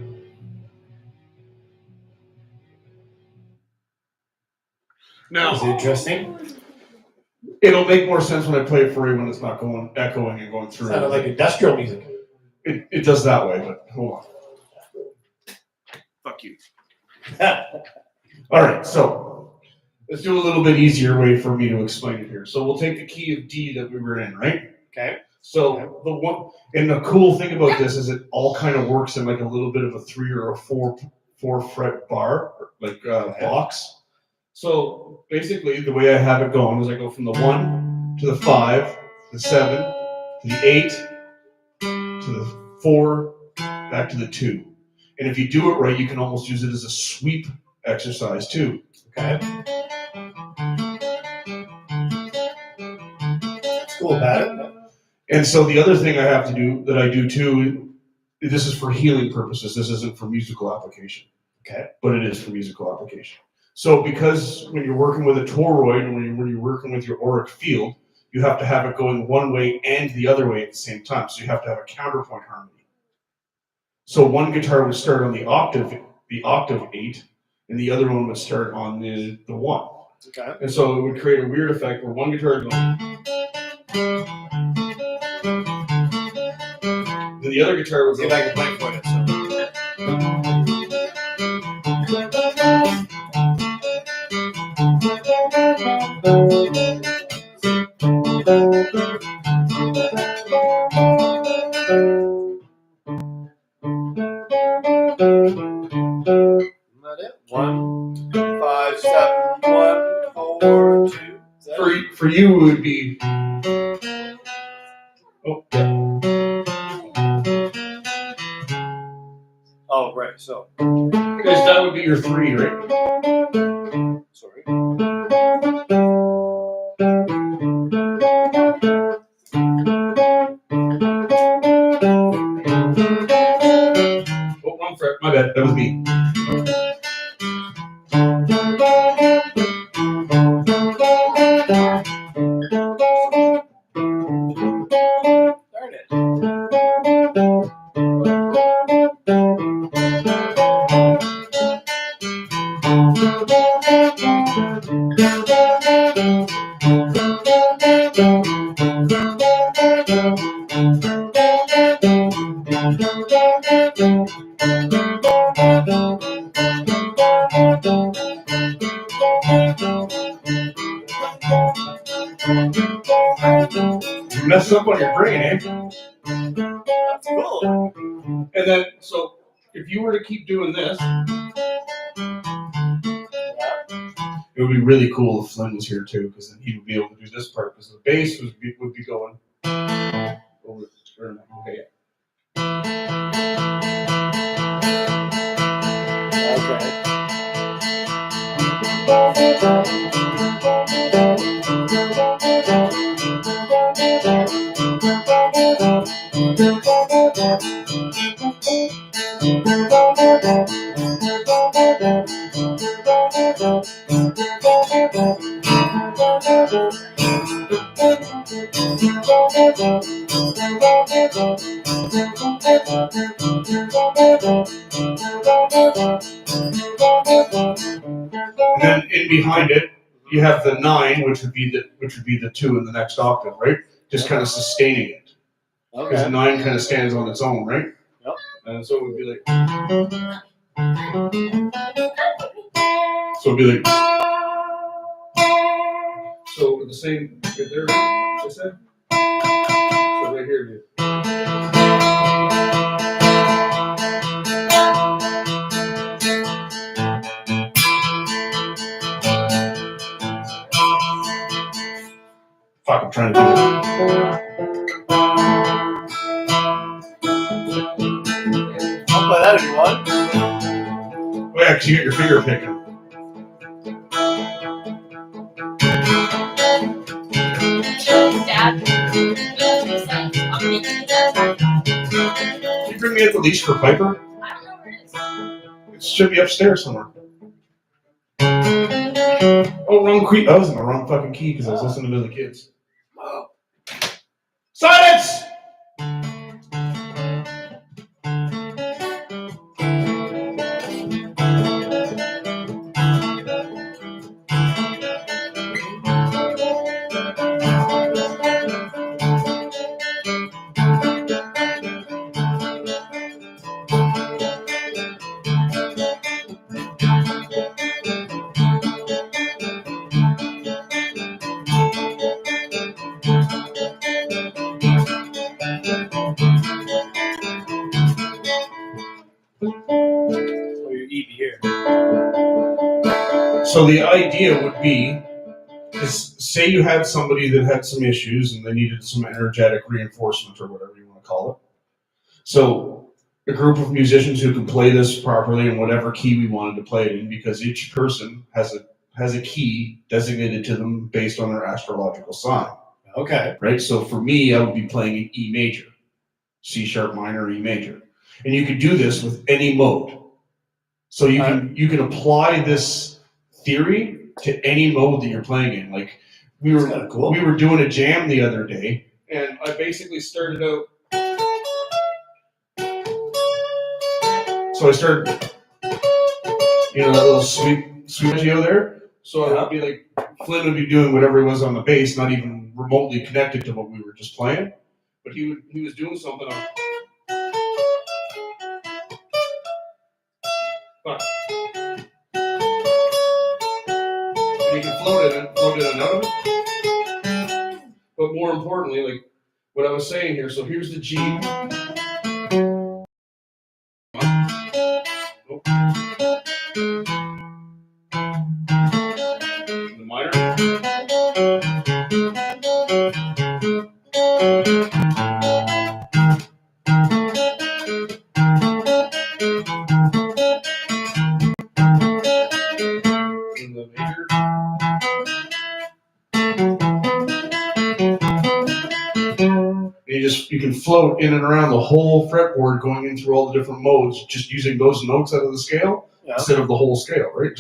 That's Now, interesting. It'll make more sense when I play it for you when it's not going echoing and going through. Sounded like industrial music. It does that way, but hold on. fuck you. All right, so let's do a little bit easier way for me to explain it here. So we'll take the key of D that we were in, right? Okay. So the one, and the cool thing about this is it all kind of works in like a little bit of a 3 or a 4 fret bar, like box. So basically, the way I have it going is I go from the 1 to the 5, to the 7, to the 8, to the 4, back to the 2. And if you do it right, you can almost use it as a sweep exercise too. Okay. That's cool about it. And so the other thing I have to do, that I do too, this is for healing purposes. This isn't for musical application. Okay. But it is for musical application. So because when you're working with a toroid and when you're working with your auric field, you have to have it going one way and the other way at the same time. So you have to have a counterpoint harmony. So one guitar would start on the the octave 8, and the other one would start on the 1. Okay. And so it would create a weird effect where one guitar would go, then the other guitar would See if go. I can play for you. Isn't that it? 1, 5, 7, 1, 4, 2. Is that it? For you, it would be. Oh, yeah. Oh, right. So, Because that would be your 3, right? sorry. Oh, wrong fret. My bad. That was me. Darn it. You messed up on your brain, eh? That's cool. And then, so if you were to keep doing this, it would be really cool if Flynn was here too, because then he would be able to do this part, because the bass would be going over. Okay. Okay. And then in behind it, you have the 9, which would be the 2 in the next octave, right? Just kind of sustaining it. Because the Okay. 9 kind of stands on its own, right? Yep. And so it would be like. So it'd be like. So with the same right there, I said. So right here, dude. Fuck, I'm trying to do it. I'll play that if you want. Oh yeah, because you got your finger picking. Dad, Can you bring me up the leash for Piper? I don't know where it is. It should be upstairs somewhere. Oh, wrong key. I was in the wrong fucking key because I was listening to the kids. Silence! Oh, you eat here. So the idea would be, is say you had somebody that had some issues and they needed some energetic reinforcement or whatever you want to call it. So a group of musicians who can play this properly in whatever key we wanted to play it in, because each person has a key designated to them based on their astrological sign. Okay. Right? So for me, I would be playing an E major, C sharp minor, E major. And you could do this with any mode. So you can apply this theory to any mode that you're playing in. Like we That's kinda cool. were doing a jam the other day, and I basically started out. So I started. You know, that little sweep arpeggio there. So it would be like Flynn would be doing whatever he was on the bass, not even remotely connected to what we were just playing. But he was doing something on. But you can float it and out of it. But more importantly, like what I was saying here, so here's the G. The minor. And the major. You can float in and around the whole fretboard going in through all the different modes, just using those notes out of the scale instead of the whole scale, right?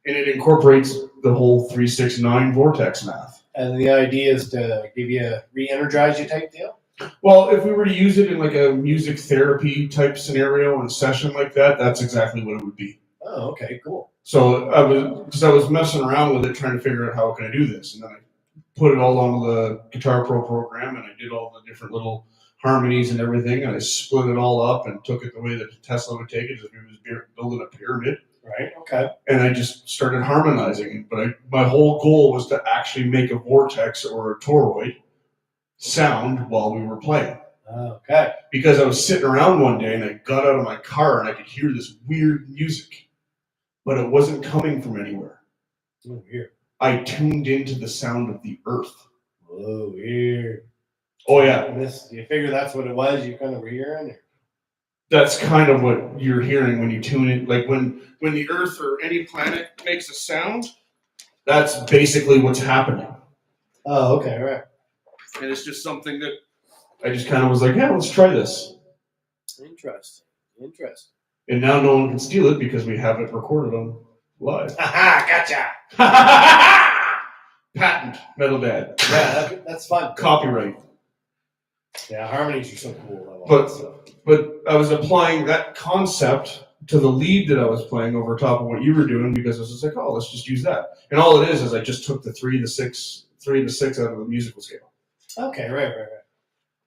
And it incorporates the whole 3-6-9 vortex math. And the idea is to give you re-energize you type deal? Well, if we were to use it in like a music therapy type scenario and session like that, that's exactly what it would be. Oh, okay, cool. So I was messing around with it, trying to figure out how can I do this, and then I put it all onto the Guitar Pro program, and I did all the different little harmonies and everything, and I split it all up and took it the way that Tesla would take it, as if he was building a pyramid. Right, okay. And I just started harmonizing. But my whole goal was to actually make a vortex or a toroid sound while we were playing. Okay. Because I was sitting around one day and I got out of my car and I could hear this weird music, but it wasn't coming from anywhere. Oh, weird. I tuned into the sound of the earth. Oh, weird. Oh, yeah. And you figure that's what it was you kind of were hearing? Or? That's kind of what you're hearing when you tune in. Like when the earth or any planet makes a sound, that's basically what's happening. Oh, okay, right. And it's just something that I just kind of was like, yeah, let's try this. Interesting. And now no one can steal it because we have it recorded on live. Aha, gotcha. Patent, Metal Dad. Yeah, that's fun. Copyright. Yeah, harmonies are so cool. But I was applying that concept to the lead that I was playing over top of what you were doing, because I was just like, oh, let's just use that. And all it is I just took the 3 to 6 out of the musical scale. Okay, right.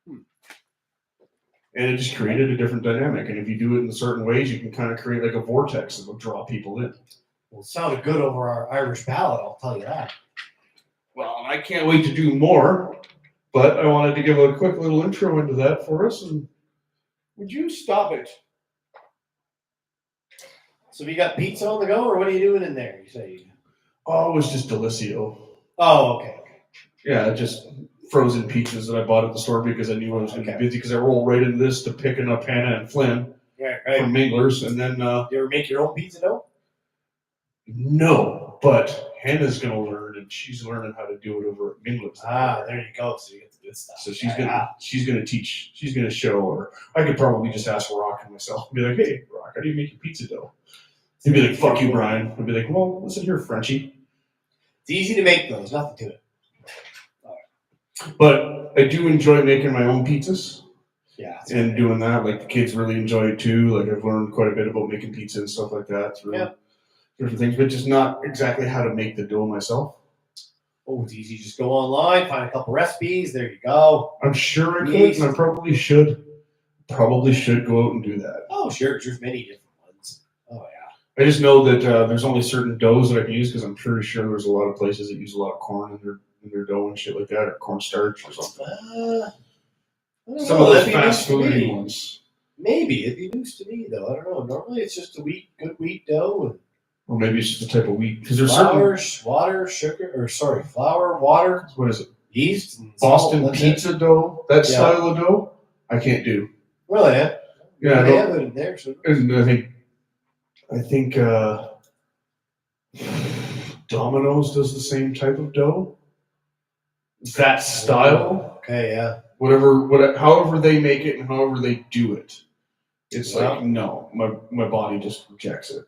And it just created a different dynamic. And if you do it in certain ways, you can kind of create like a vortex that will draw people in. Well, it sounded good over our Irish ballad, I'll tell you that. Well, I can't wait to do more, but I wanted to give a quick little intro into that for us. And would you stop it? So have you got pizza on the go, or what are you doing in there? You say? Oh, it was just Delicio. Oh, okay. Yeah, just frozen pizzas that I bought at the store because I knew I was going to be busy, because I rolled right into this to picking up Hannah and Flynn Right. from Minglers. And then, You ever make your own pizza dough? no, but Hannah's going to learn, and she's learning how to do it over at Minglers. Ah, there you go. So you get the good stuff. So she's gonna teach. She's gonna show. Or I could probably just ask Rock and myself and be like, "Hey, Rock, how do you make your pizza dough?" He'd be like, "Fuck you, Brian." I'd be like, "Well, listen here, Frenchie." It's easy to make those. Nothing to it. But I do enjoy making my own pizzas Yeah. and doing that. Like the kids really enjoy it too. Like I've learned quite a bit about making pizza and stuff like that through different things, but just not exactly how to make the dough myself. Oh, it's easy. Just go online, find a couple recipes. There you go. I'm sure I could, and I probably should. Probably should go out and do that. Oh, sure. There's many different ones. Oh, yeah. I just know that there's only certain doughs that I can use, because I'm pretty sure there's a lot of places that use a lot of corn in their dough and shit like that, or cornstarch or something. Some of those fast food ones. Maybe it'd be news to me though. I don't know. Normally it's just a good wheat dough and Or maybe it's just the type of wheat, because there's flour, water, sugar, flour, water, what is it? yeast, and Boston salt. pizza dough. That style of dough, I can't do. Really? Yeah. Yeah, They have it in there. So. And I think Domino's does the same type of dough. That style, Okay, yeah. however they make it and however they do it, it's like no, my body just rejects it.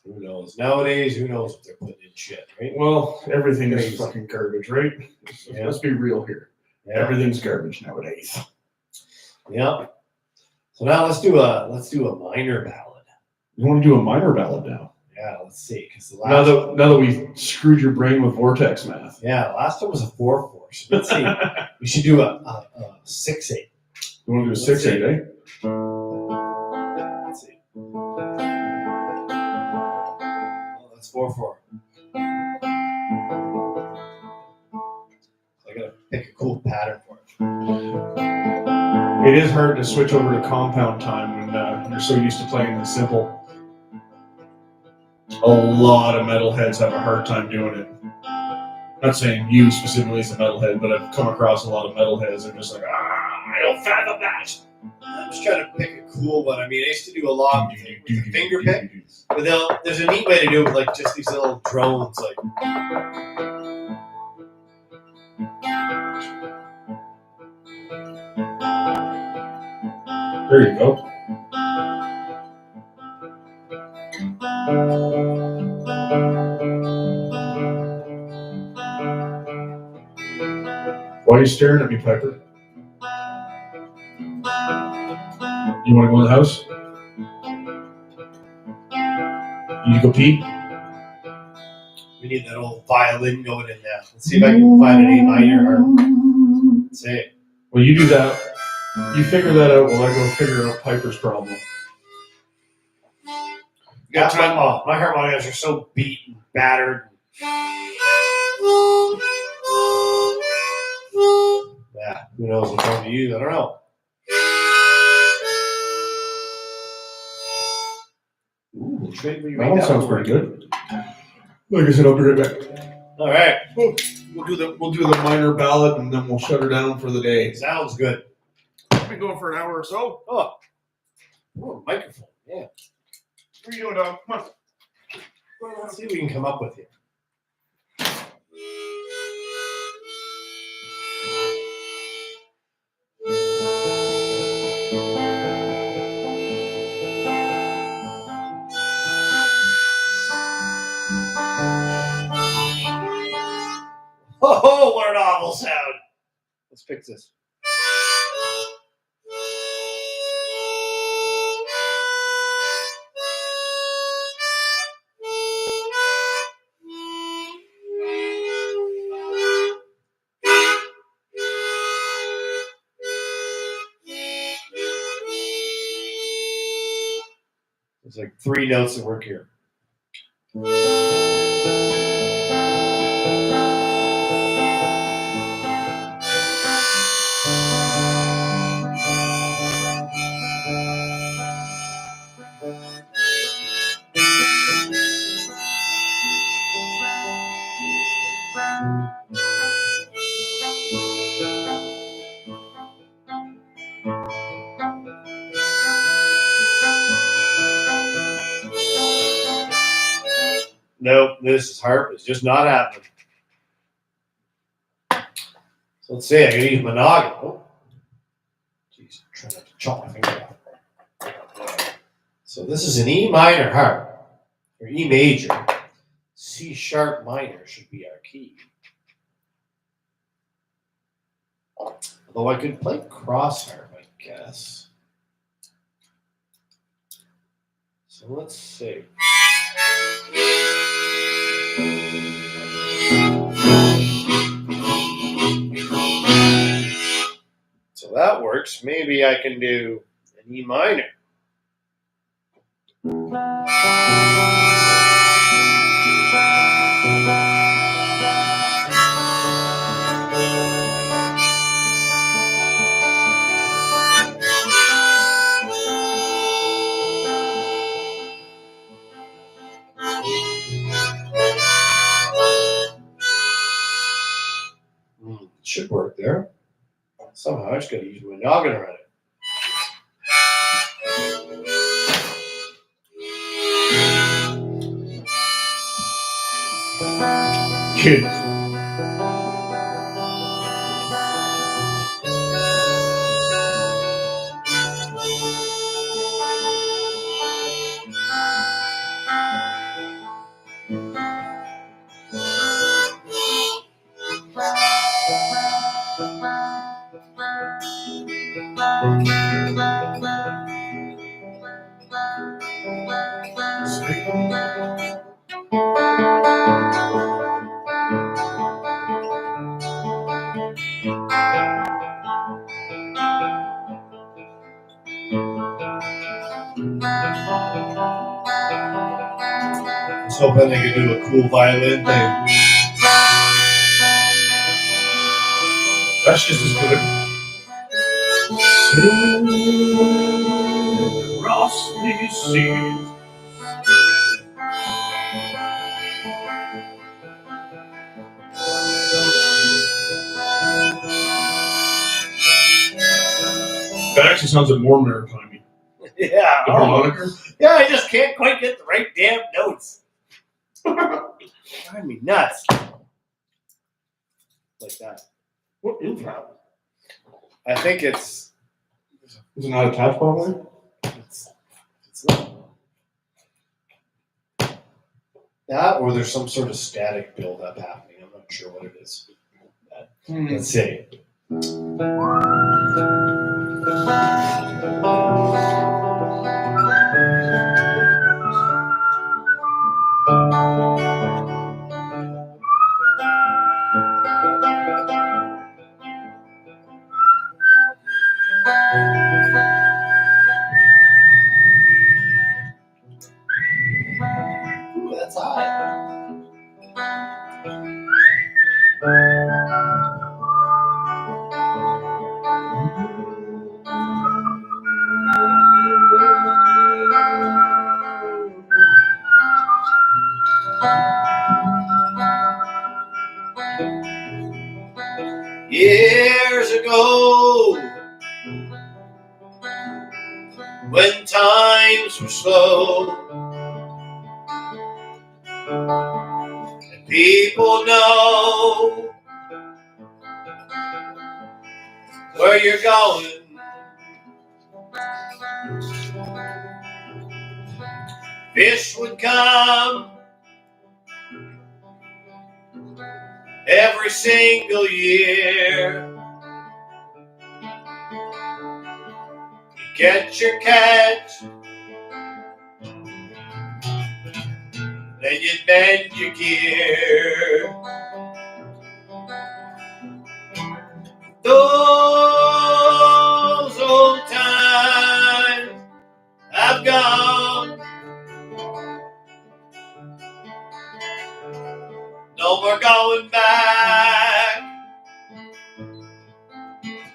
Who knows? Nowadays, who knows what they're putting in shit, right? Well, everything Crazy. is fucking garbage, right? Let's be real here. Yeah. Everything's garbage nowadays. Yeah. So now let's do a minor ballad. You want to do a minor ballad now? Yeah, let's see. Because the Now last that we screwed your brain with vortex math. yeah, last one was a 4/4. So let's see. We should do a 6/8. You want to do a Let's 6/8, see. eh? Let's see. Oh, that's 4/4. I gotta pick a cool pattern for it. It is hard to switch over to compound time when you're so used to playing the simple. A lot of metalheads have a hard time doing it. Not saying you specifically as a metalhead, but I've come across a lot of metalheads that are just like, I don't fathom that. I'm just trying to pick a cool one. I mean, I used to do a lot with the finger pick, but there's a neat way to do it with like just these little drones, like. There you go. Why are you staring at me, Piper? You want to go in the house? You need to go pee? We need that old violin going in there. Let's see if I can find an A minor or. Let's see. Well, you do that. You figure that out while I go figure out Piper's problem. Yeah, my harmonicas are so beat and battered. Yeah, who knows which one to use? I don't know. Ooh, That one sounds pretty good. Like I said, I'll be right back. All right, We'll do the minor ballad and then we'll shut her down for the day. sounds good. I've been going for an hour or so. Oh, ooh, microphone. Yeah, What are you doing, dog? Come on. let's see what we can come up with here. Oh, what an awful sound. Let's fix this. There's like 3 notes that work here. Nope, this harp is just not happening. So let's see, I gotta use my noggin. Oh, jeez, I'm trying not to chop my finger off. So this is an E minor harp, or E major. C sharp minor should be our key. Although I could play cross harp, I guess. So let's see. So that works. Maybe I can do an E minor. Should work there. Somehow I just gotta use my noggin around it. Kids. was hoping they could do a cool violin thing. That's just as good. Across these seas. That actually sounds like more maritime. Yeah. The Oh. harmonica. Yeah, I just can't quite get the right damn notes. Drive me nuts. Like that. What is that? I think it's Is it not attached properly? it's not that, or there's some sort of static buildup happening. I'm not sure what it is. Let's see. Ooh, that's high. Years ago, when times were slow, and people know where you're going. Fish would come every single year. You get your catch, then you bend your gear. Those old times have gone. No more going back,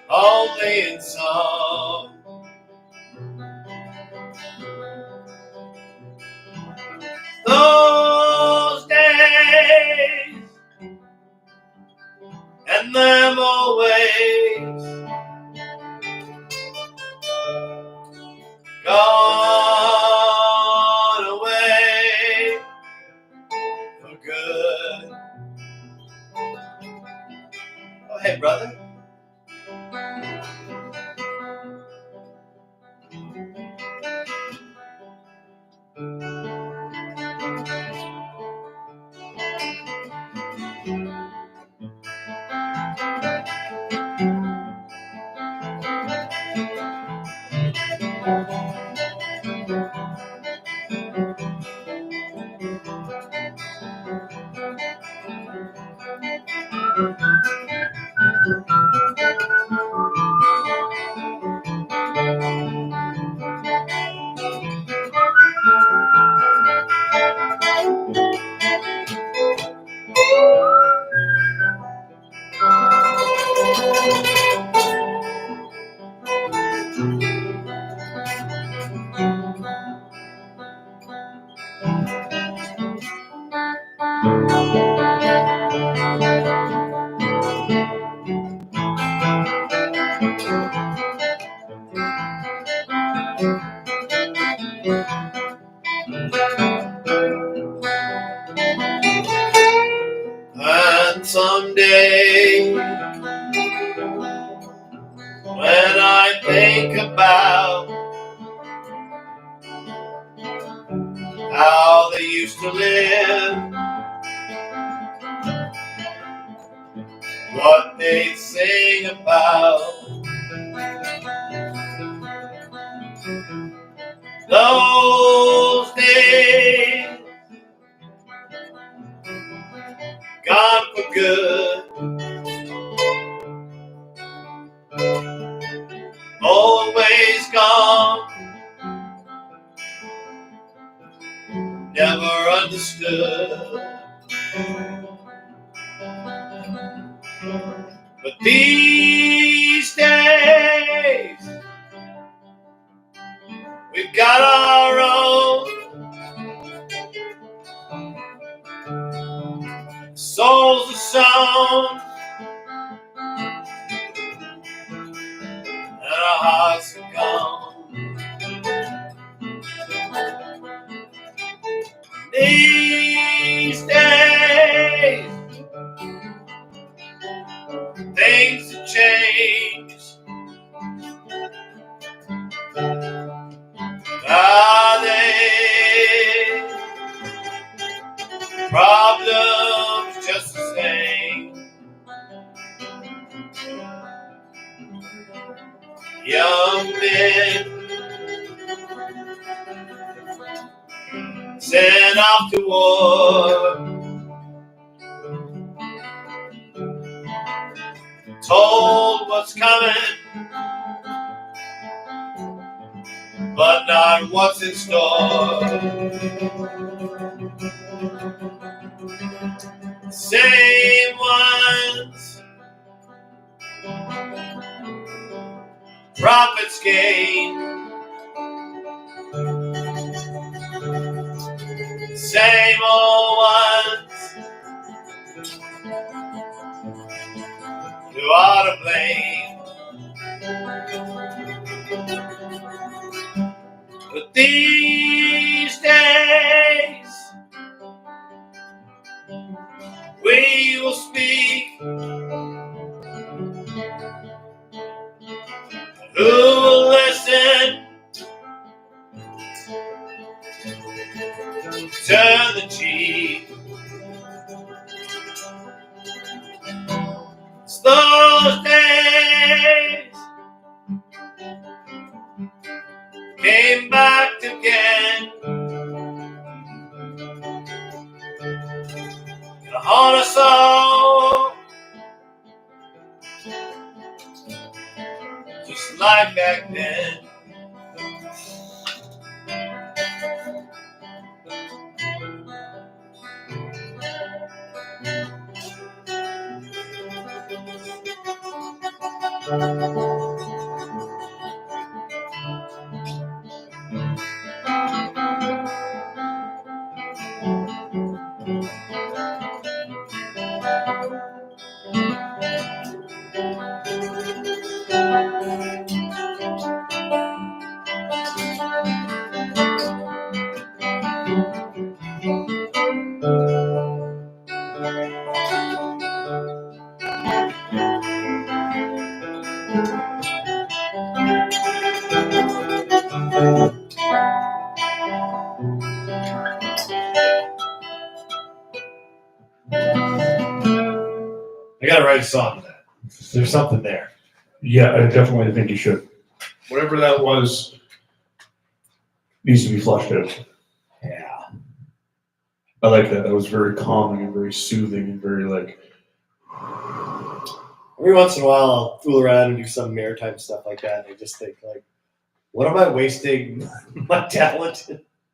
only in song. Those days and them always gone away for good. Oh, hey, brother. And someday, when I think about how they used to live, what they'd sing about, those days gone for good. Always gone, never understood. understood. But these days, we've got our own souls are sown, and our hearts are gone. These days, things have changed. Are they problems just the same? Young men sent off to war, told what's coming, but not what's in store. Same ones profits gain, same old ones who are to blame. But these days we will speak. Who will listen? Turn the cheek. It's those days came back again. To haunt us all, just like back then. I gotta write a song to that. There's something there. Yeah, I definitely think you should. Whatever that was needs to be flushed out. Yeah. I like that. That was very calming and very soothing and very like. Every once in a while, I'll fool around and do some maritime stuff like that. And I just think, like, what am I wasting my talent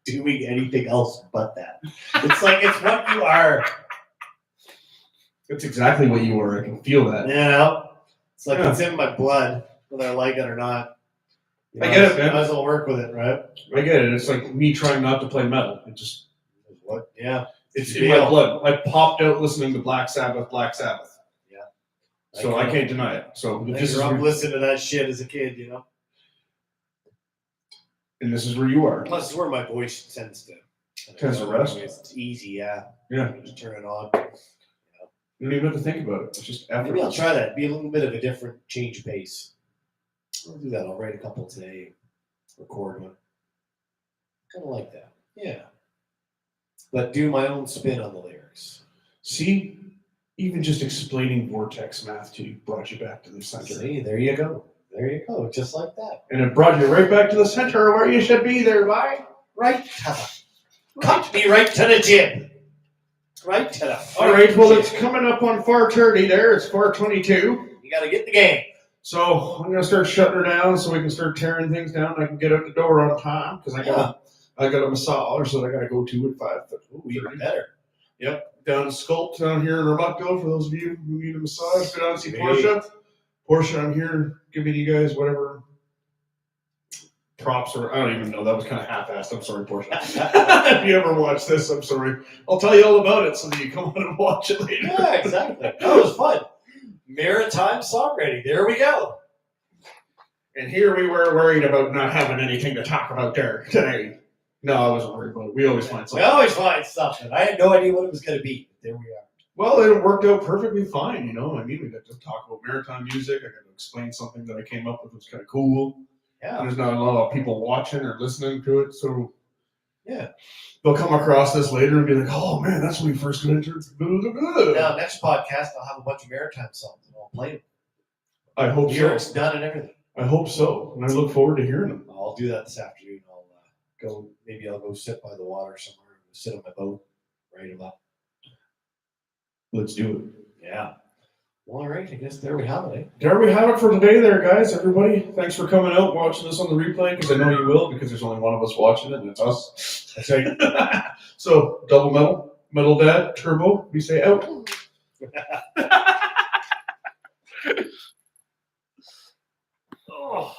doing anything else but that? It's like, it's what you are. That's exactly what you were. I can feel that. You know? It's like Yeah. it's in my blood, whether I like it or not. You I know, get it, man. Might as well work with it, right? I get it. It's like me trying not to play metal. It just What? Yeah. it's You in my feel. blood. I popped out listening to Black Sabbath. Yeah. So I can't deny it. So I this is grew up where, listening to that shit as a kid, you know? and this is where you are. Plus, it's where my voice tends to rest. It's easy, yeah. Yeah. You just turn it on. You don't even have to think about it. It's just effort. Maybe I'll try that. Be a little bit of a different change of pace. I'll do that. I'll write a couple today. Record one. Kind of like that. Yeah. But do my own spin on the lyrics. See, even just explaining vortex math to you brought you back to the center. See, there you go. There you go. Just like that. And it brought you right back to the center where you should be there, bye. Right to the. Cut me right to the jib. Right to the. All right, well, it's coming up on 4:30 there. It's 4:22. You got to get the game. So I'm going to start shutting her down so we can start tearing things down and I can get out the door on time because I got I got a massage that I got to go to at 5:30. Ooh, even better. Yep, down to Sculpt down here in Romucto. For those of you who need a massage, go down and see Great. Portia. Portia, I'm here giving you guys whatever props or I don't even know. That was kind of half-assed. I'm sorry, Portia. If you ever watch this, I'm sorry. I'll tell you all about it so that you come on and watch it later. Yeah, exactly. That was fun. Maritime songwriting. There we go. And here we were worried about not having anything to talk about there today. No, I wasn't worried about it. We always find We something. always find something. I had no idea what it was going to be. But there we are. Well, it worked out perfectly fine, you know. I mean, we got to talk about maritime music. I got to explain something that I came up with that was kind of cool. Yeah. And there's not a lot of people watching or listening to it, so Yeah. they'll come across this later and be like, "Oh man, that's when we first got into it." Now, next podcast, I'll have a bunch of maritime songs and I'll play them. I hope Lyrics so. done and everything. I hope so, and I look forward to hearing them. I'll do that this afternoon. Maybe I'll go sit by the water somewhere, sit on my boat, write them up. Let's do Yeah. Well, all right. I guess there we have it. it. There we have it for today, there, guys. Everybody, thanks for coming out, watching this on the replay, because I know you will, because there's only one of us watching it, and it's us. That's right. So, double metal dad, turbo. We say out. Oh.